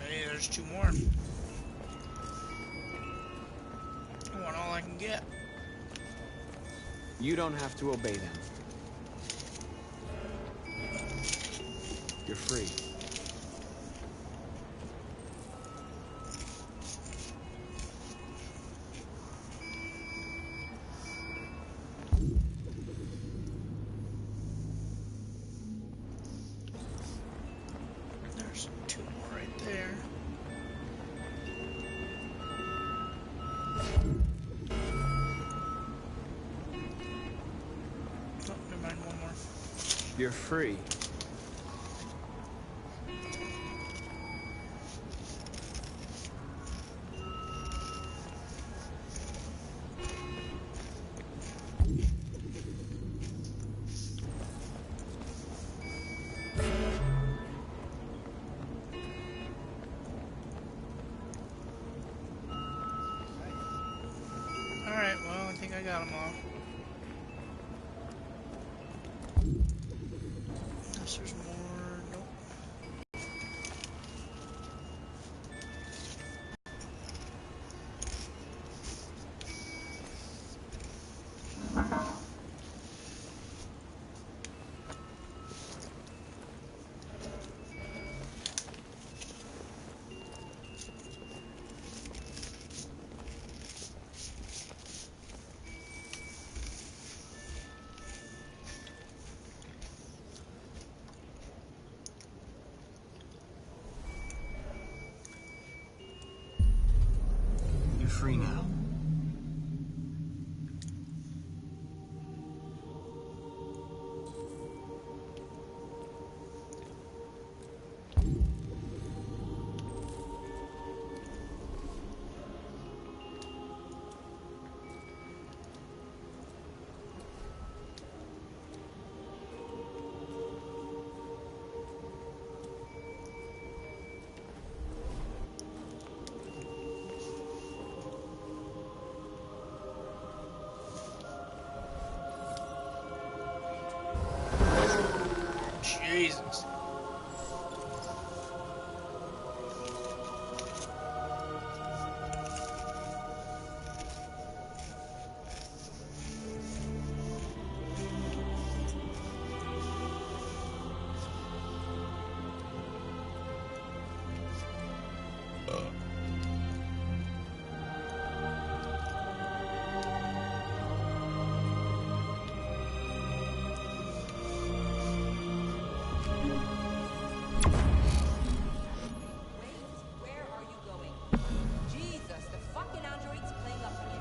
Hey, there's two more. I want all I can get.
You don't have to obey them. You're free.
There's two more right there. Oh, never mind, one more.
You're free.
Alright, well, I think I got them all. Unless there's more. Nope.
free now.
Jesus.
Where are you going? Jesus, the fucking android's playing up on you.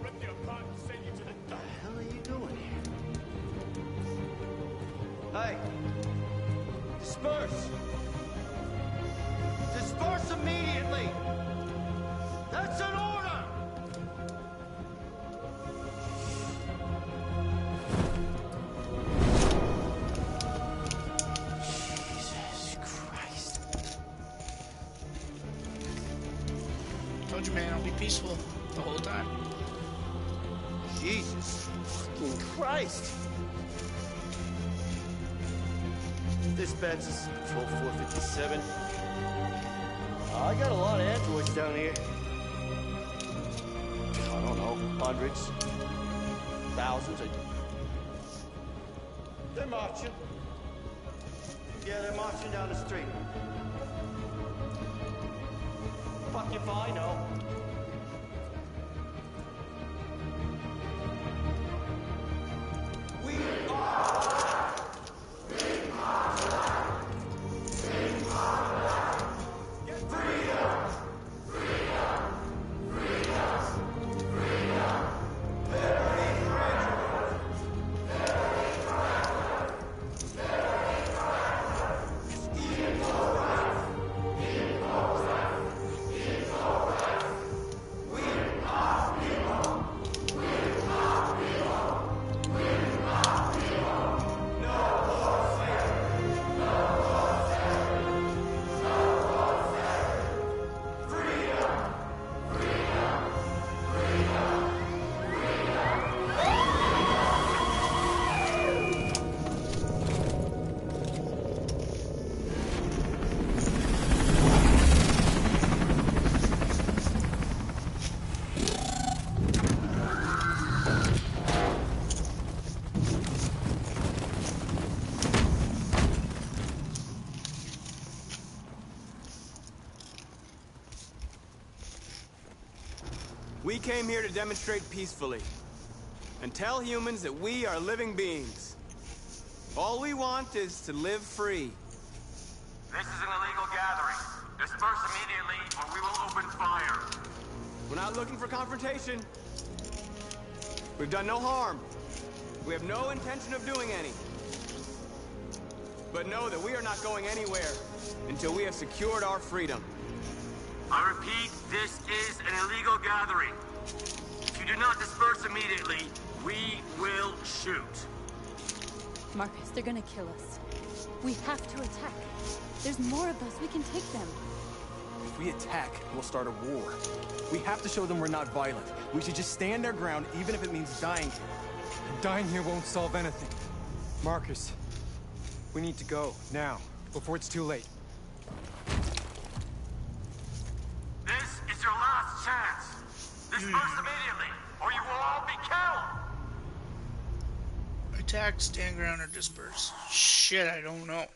Rip you apart and send you to the dump.
What the hell are you doing here? Hey! Disperse! Disperse immediately! That's an order!
Jesus Christ. Told you, man, I'll be peaceful the whole time.
Jesus fucking Christ! Dispatch is Patrol 457. I got a lot of androids down here. I don't know, hundreds, thousands. They're marching. Yeah, they're marching down the street. Fuck if I know. We are.
We came here to demonstrate peacefully and tell humans that we are living beings. All we want is to live free.
This is an illegal gathering. Disperse immediately, or we will open fire.
We're not looking for confrontation. We've done no harm. We have no intention of doing any. But know that we are not going anywhere until we have secured our freedom.
I repeat, this is an illegal gathering. If you do not disperse immediately, we will shoot.
Marcus, they're gonna kill us. We have to attack. There's more of us. We can take them.
If we attack, we'll start a war. We have to show them we're not violent. We should just stand our ground, even if it means dying here.
Dying here won't solve anything. Marcus, we need to go, now, before it's too late.
Disperse immediately, or you will all be killed!
Attack, stand ground, or disperse. Shit, I don't know.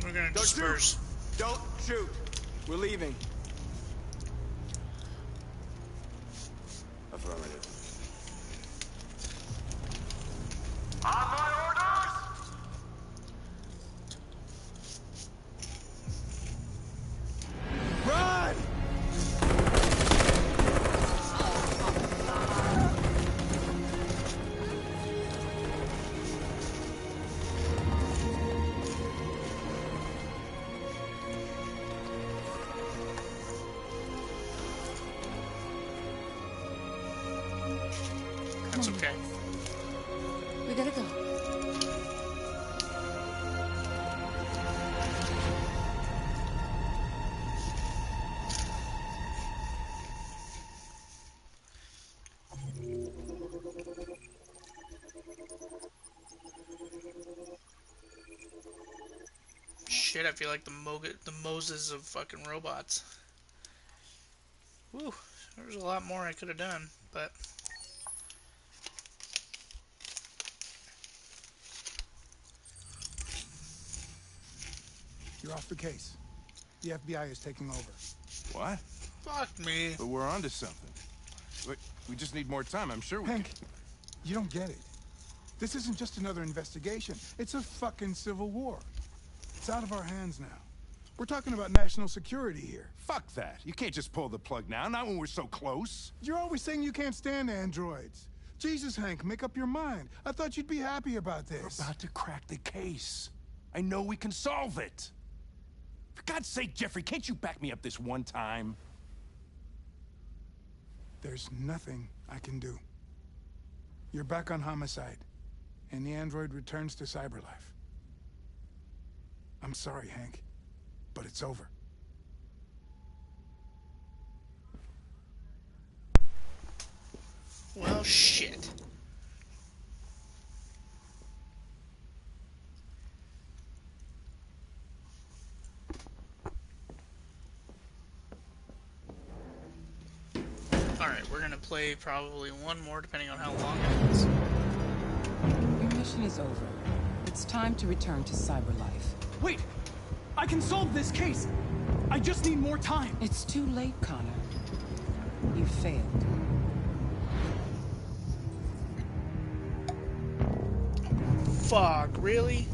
We're gonna disperse.
Don't shoot. We're leaving.
Affirmative. On my orders!
Run!
That's okay.
We gotta go.
Shit, I feel like the Moses of fucking robots. Whew, there was a lot more I could have done, but...
You're off the case. The FBI is taking over.
What?
Fuck me.
But we're onto something. We just need more time, I'm sure we
Hank, you don't get it. This isn't just another investigation. It's a fucking civil war. It's out of our hands now. We're talking about national security here.
Fuck that. You can't just pull the plug now, not when we're so close.
You're always saying you can't stand androids. Jesus, Hank, make up your mind. I thought you'd be happy about this.
We're about to crack the case. I know we can solve it. For God's sake, Jeffrey, can't you back me up this one time?
There's nothing I can do. You're back on homicide, and the android returns to cyberlife. I'm sorry, Hank, but it's over.
Well, shit. Alright, we're gonna play probably one more, depending on how long it is.
Your mission is over. It's time to return to cyberlife.
Wait! I can solve this case! I just need more time!
It's too late, Connor. You failed.
Fuck, really?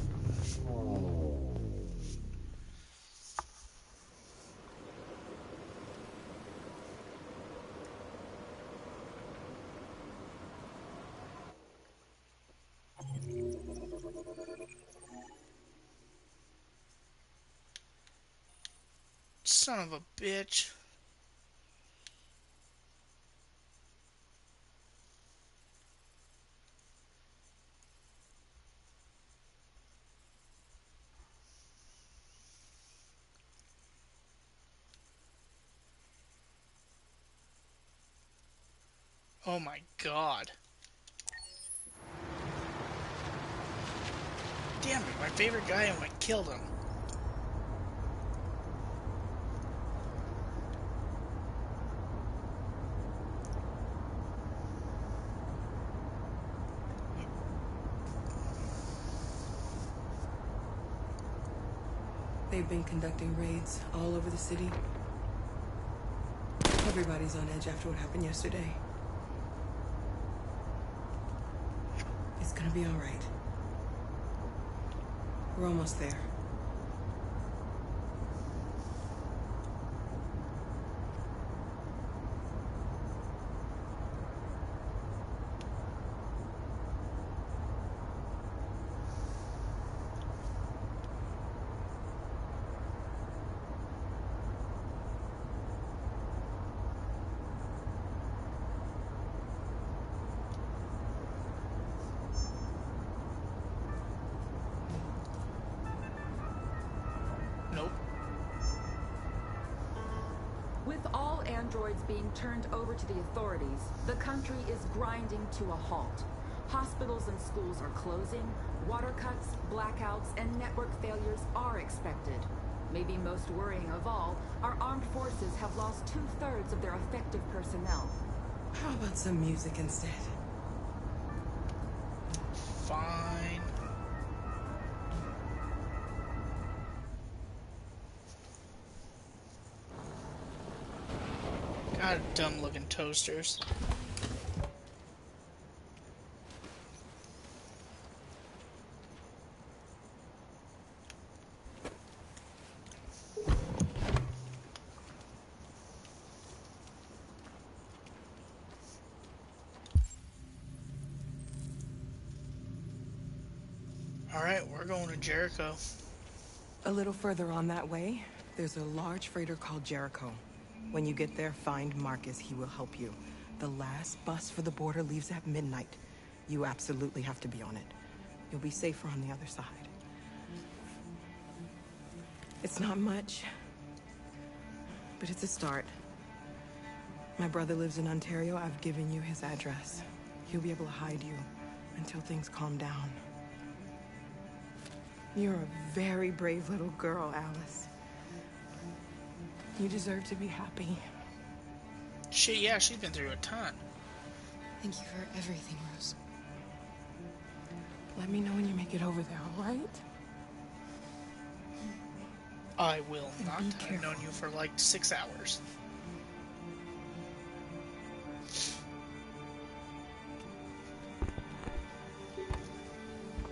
Son of a bitch. Oh my god. Damn it, my favorite guy and I killed him.
They've been conducting raids all over the city. Everybody's on edge after what happened yesterday. It's gonna be all right. We're almost there.
With all androids being turned over to the authorities, the country is grinding to a halt. Hospitals and schools are closing, water cuts, blackouts, and network failures are expected. Maybe most worrying of all, our armed forces have lost 2/3 of their effective personnel.
How about some music instead?
Fine. God, dumb looking toasters. Alright, we're going to Jericho.
A little further on that way, there's a large freighter called Jericho. When you get there, find Marcus. He will help you. The last bus for the border leaves at midnight. You absolutely have to be on it. You'll be safer on the other side. It's not much, but it's a start. My brother lives in Ontario. I've given you his address. He'll be able to hide you until things calm down. You're a very brave little girl, Alice. You deserve to be happy.
Yeah, she's been through a ton.
Thank you for everything, Rose.
Let me know when you make it over there, all right?
I will not. I've known you for like 6 hours.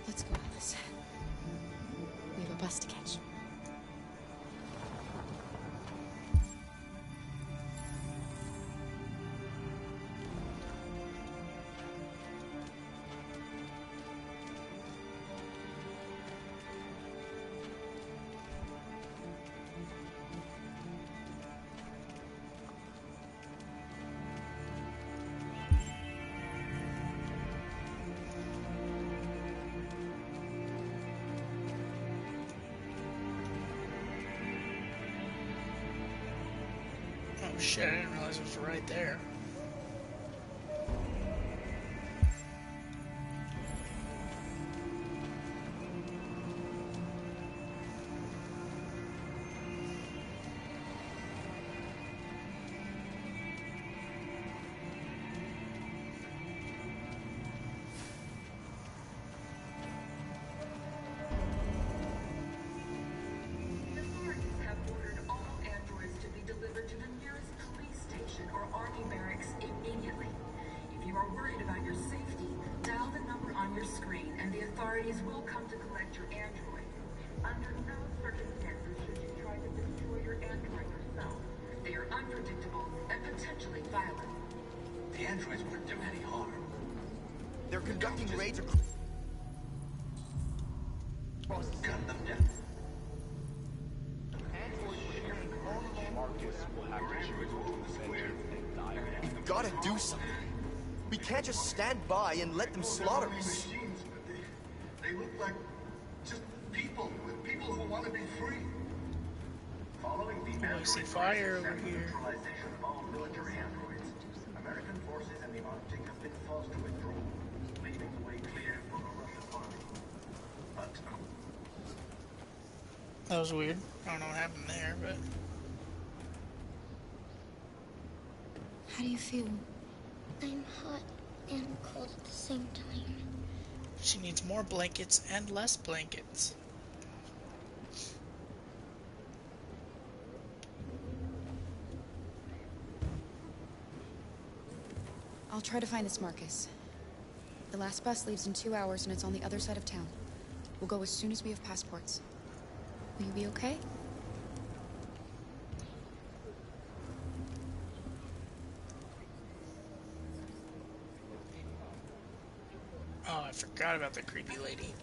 Let's go, Alice. We have a bus to catch.
Oh shit, I didn't realize it was right there.
Authorities will come to collect your android. Under no circumstances should you try to destroy your android yourself. They are unpredictable and potentially violent.
The androids wouldn't do any harm.
They're conducting raids across
Gun them down.
We've got to do something. We can't just stand by and let them slaughter us.
They look like just people who want to be free. Following the
I see fire over here.
neutralization of all military androids, American forces in the Arctic have been forced to withdraw, leaving the way clear for the Russian army. But
that was weird. I don't know what happened there, but
How do you feel?
I'm hot and cold at the same time.
she needs more blankets and less blankets.
I'll try to find this Marcus. The last bus leaves in 2 hours and it's on the other side of town. We'll go as soon as we have passports. Will you be okay?
Oh, I forgot about the creepy lady.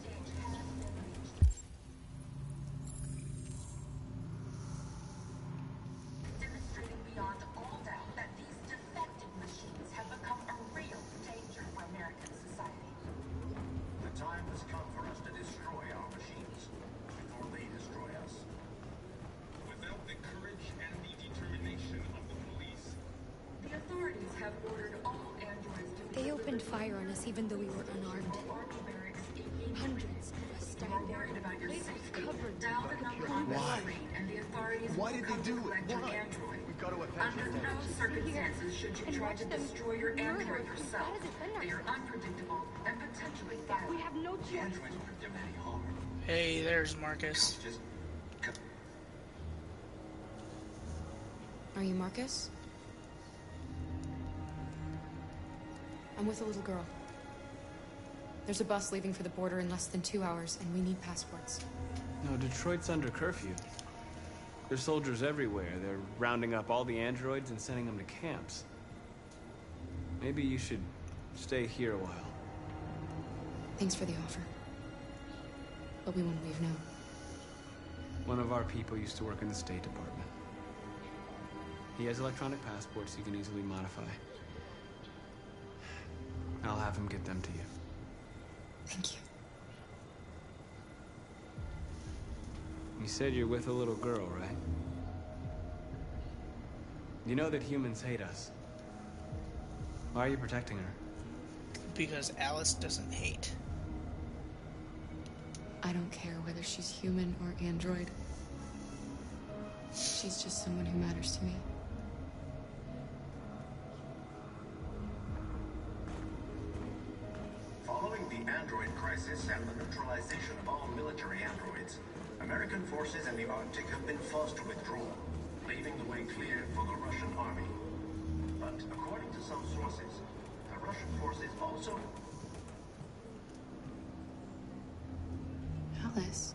Demonstrating beyond all doubt that these defective machines have become a real danger for American society.
the time has come for us to destroy our machines before they destroy us.
Without the courage and the determination of the police,
The authorities have ordered all androids to be
They opened fire on us even though we were unarmed. Hundreds of us died there. They were covered.
Why? Why did they do it? Why?
We've got to
Under no circumstances should you try to destroy your android yourself. They are unpredictable and potentially violent.
We have no choice.
Androids won't do any harm.
Hey, there's Marcus.
Just
Are you Marcus? I'm with a little girl. There's a bus leaving for the border in less than 2 hours, and we need passports.
No, Detroit's under curfew. There's soldiers everywhere. They're rounding up all the androids and sending them to camps. Maybe you should stay here a while.
Thanks for the offer. But we won't leave now.
One of our people used to work in the State Department. He has electronic passports you can easily modify. I'll have him get them to you.
Thank you.
You said you're with a little girl, right? You know that humans hate us. Why are you protecting her?
Because Alice doesn't hate.
I don't care whether she's human or android. She's just someone who matters to me.
following the android crisis and the neutralization of all military androids, American forces in the Arctic have been forced to withdraw, leaving the way clear for the Russian army. But according to some sources, the Russian forces also...
Alice.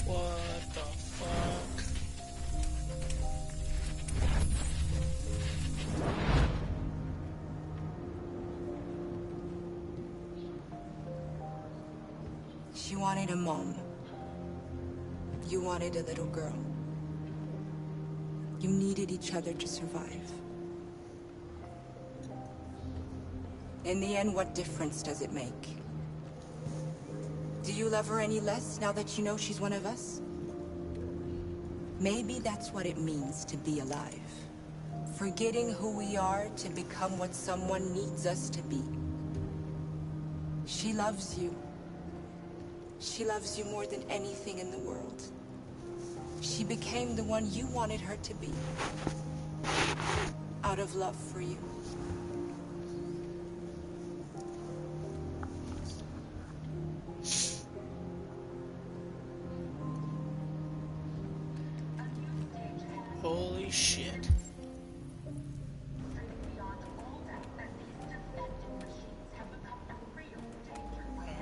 What the fuck?
She wanted a mom. You wanted a little girl. You needed each other to survive. In the end, what difference does it make? Do you love her any less now that you know she's one of us? Maybe that's what it means to be alive. Forgetting who we are to become what someone needs us to be. She loves you. She loves you more than anything in the world. She became the one you wanted her to be. Out of love for you.
Holy shit.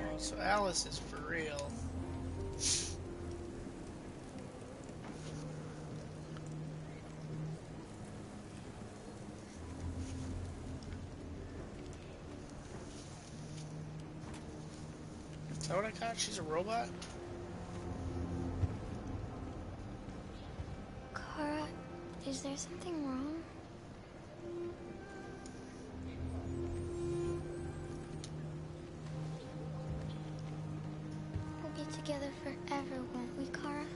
Oh, so Alice is for real. Is that what I caught? She's a robot?
Kara, is there something wrong? We'll be together forever, won't we, Kara?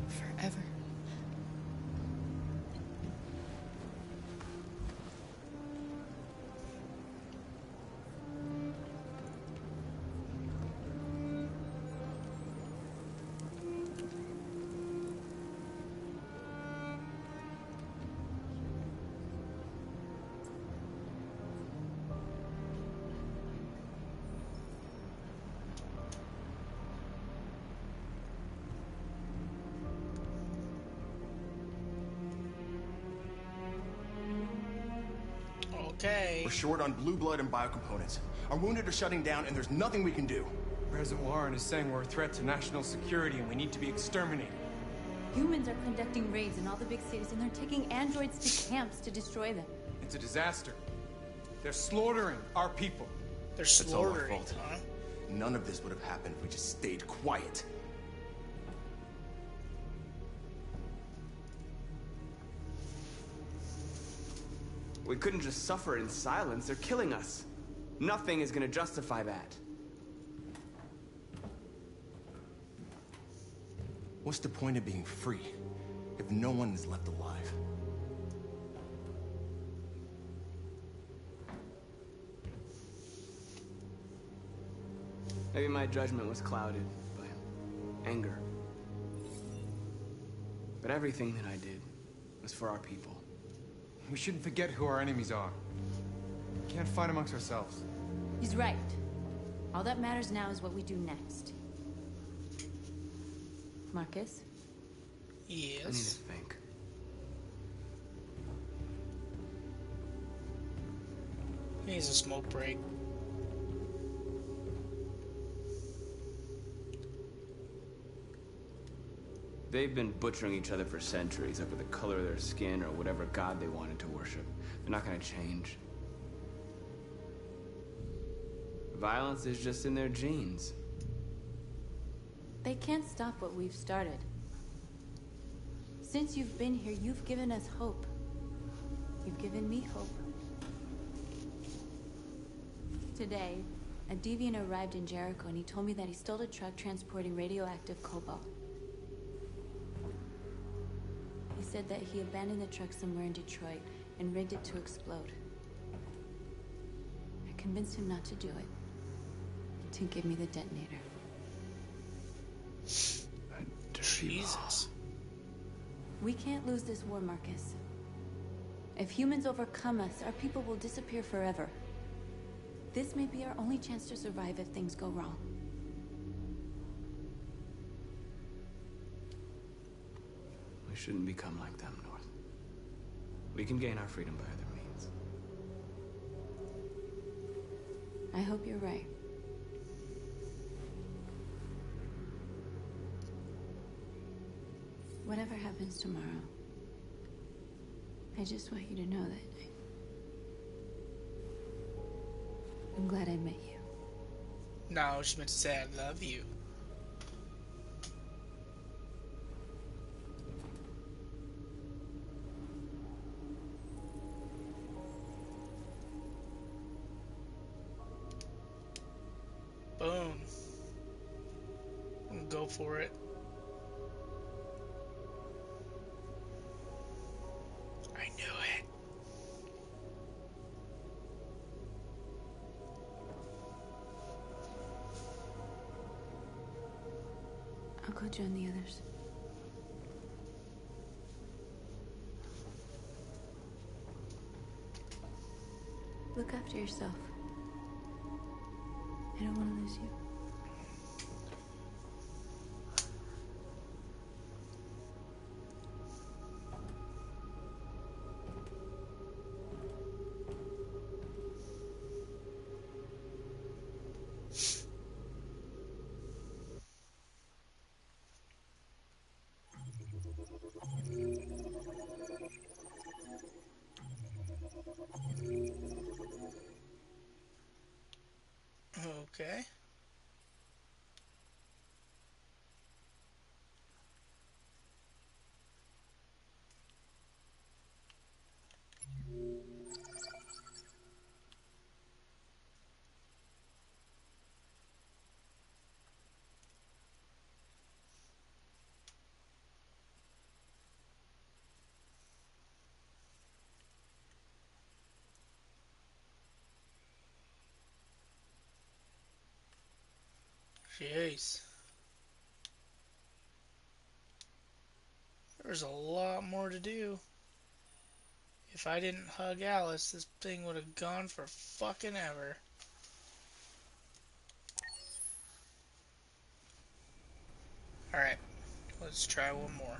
Forever.
Okay.
We're short on blue blood and biocomponents. Our wounded are shutting down, and there's nothing we can do.
President Warren is saying we're a threat to national security and we need to be exterminated.
Humans are conducting raids in all the big cities, and they're taking androids to camps to destroy them.
It's a disaster. They're slaughtering our people.
They're
It's all our
slaughtering,
fault.
huh?
None of this would have happened if we just stayed quiet.
We couldn't just suffer in silence. They're killing us. Nothing is gonna justify that.
What's the point of being free if no one is left alive?
Maybe my judgment was clouded by anger. But everything that I did was for our people.
We shouldn't forget who our enemies are. We can't fight amongst ourselves.
He's right. All that matters now is what we do next. Marcus?
Yes.
I need to think.
He needs a smoke break.
They've been butchering each other for centuries over the color of their skin or whatever god they wanted to worship. They're not gonna change. Violence is just in their genes.
They can't stop what we've started. Since you've been here, you've given us hope. You've given me hope. Today, a deviant arrived in Jericho and he told me that he stole a truck transporting radioactive cobalt. He said that he abandoned the truck somewhere in Detroit and rigged it to explode. I convinced him not to do it, to give me the detonator.
Jesus.
We can't lose this war, Marcus. If humans overcome us, our people will disappear forever. This may be our only chance to survive if things go wrong.
We shouldn't become like them, North. We can gain our freedom by other means.
I hope you're right. Whatever happens tomorrow, I just want you to know that I'm glad I met you.
No, she meant to say I love you. Boom. Go for it. I knew it.
I'll go join the others. Look after yourself. I don't want to lose you.
Okay. Jeez. There's a lot more to do. If I didn't hug Alice, this thing would have gone for fucking ever. Alright, let's try one more.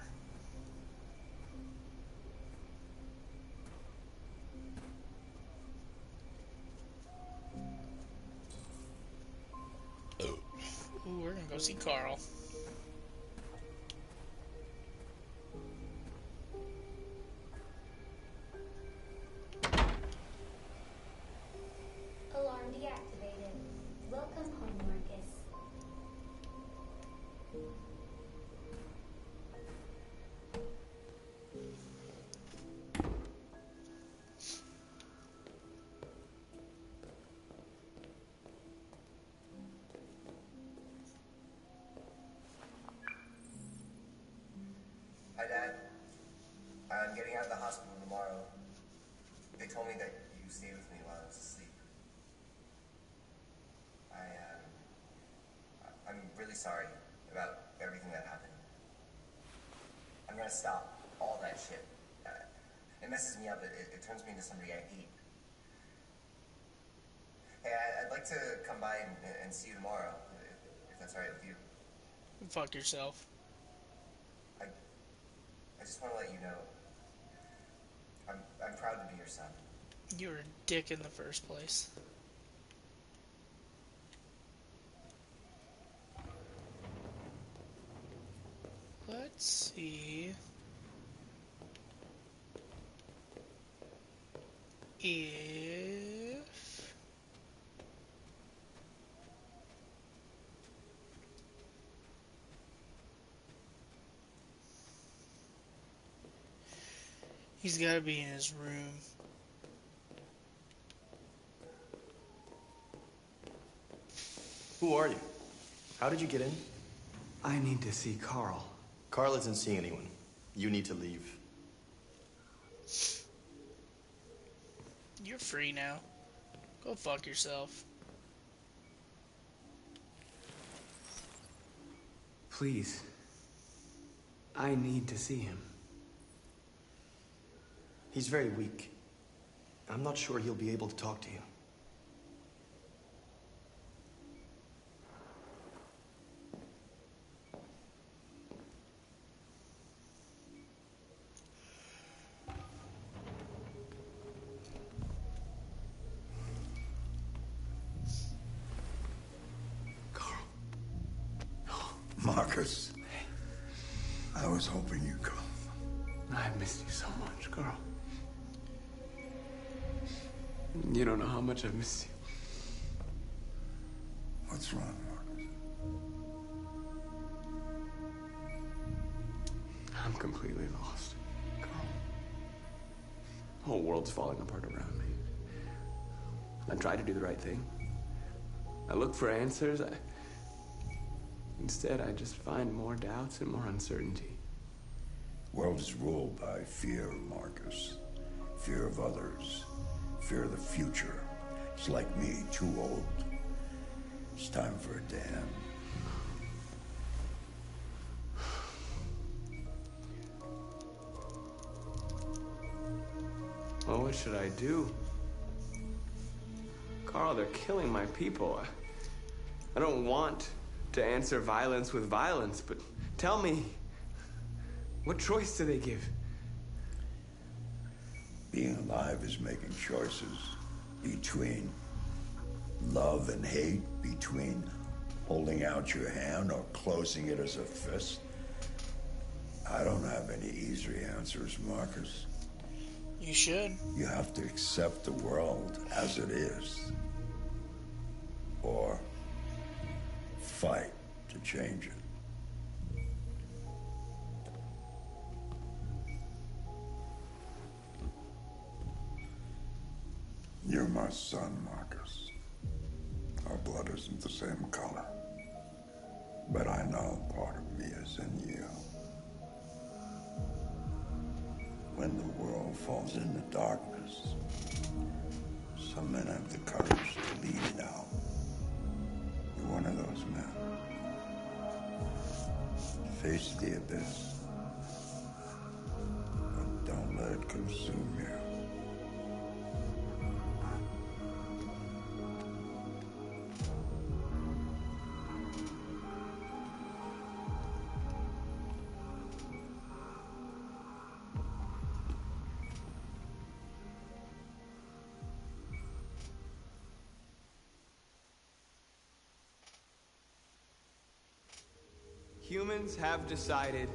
Ooh, we're gonna go see Carl.
Alarm deactivated. Welcome home, Marcus.
they told me that you stayed with me while I was asleep. I'm really sorry about everything that happened. I'm gonna stop all that shit. It messes me up. It turns me into somebody I hate. Hey, I'd like to come by and see you tomorrow, if that's all right with you.
Fuck yourself.
I just want to let you know, I'm proud to be your son.
You were a dick in the first place. Let's see if he's got to be in his room.
Who are you? How did you get in?
I need to see Carl.
Carl isn't seeing anyone. You need to leave.
You're free now. Go fuck yourself.
Please. I need to see him.
He's very weak. I'm not sure he'll be able to talk to you.
Marcus, I was hoping you'd come.
I've missed you so much, Carl. You don't know how much I've missed you.
What's wrong, Marcus?
I'm completely lost, Carl. The whole world's falling apart around me. I try to do the right thing. I look for answers. Instead, I just find more doubts and more uncertainty.
World is ruled by fear, Marcus. Fear of others. Fear of the future. It's like me, too old. It's time for a dam.
Well, what should I do? Carl, they're killing my people. I don't want to answer violence with violence, but tell me, what choice do they give?
Being alive is making choices between love and hate, between holding out your hand or closing it as a fist. I don't have any easy answers, Marcus.
You should.
You have to accept the world as it is. Or fight to change it. You're my son, Marcus. Our blood isn't the same color. But I know part of me is in you. When the world falls into darkness, some men have the courage to lead it out. You're one of those men. Face the abyss, but don't let it consume you.
Humans have decided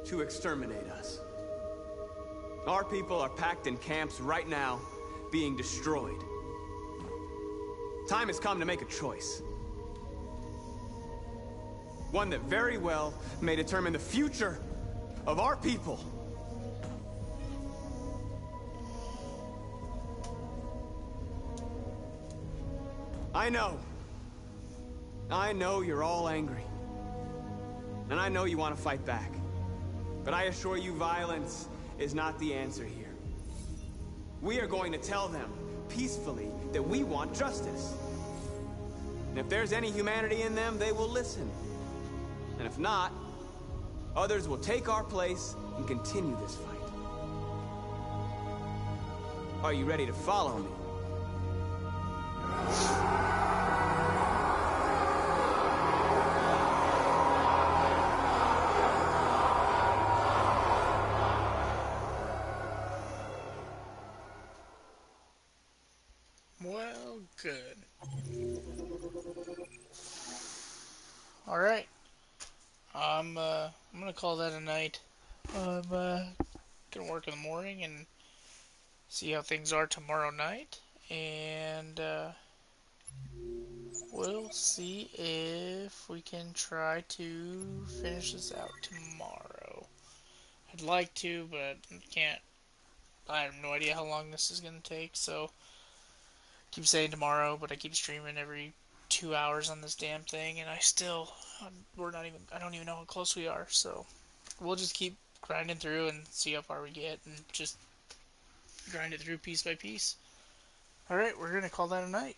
to exterminate us. Our people are packed in camps right now, being destroyed. Time has come to make a choice. One that very well may determine the future of our people. I know you're all angry. And I know you want to fight back. But I assure you, violence is not the answer here.
We are going to tell them, peacefully, that we want justice. And if there's any humanity in them, they will listen. And if not, others will take our place and continue this fight. Are you ready to follow me?
Well, good. Alright. I'm gonna call that a night. I'm gonna work in the morning and see how things are tomorrow night. And we'll see if we can try to finish this out tomorrow. I'd like to, but can't. I have no idea how long this is gonna take, so keep saying tomorrow, but I keep streaming every 2 hours on this damn thing, and I don't even know how close we are, so we'll just keep grinding through and see how far we get, and just grind it through piece by piece. Alright, we're gonna call that a night.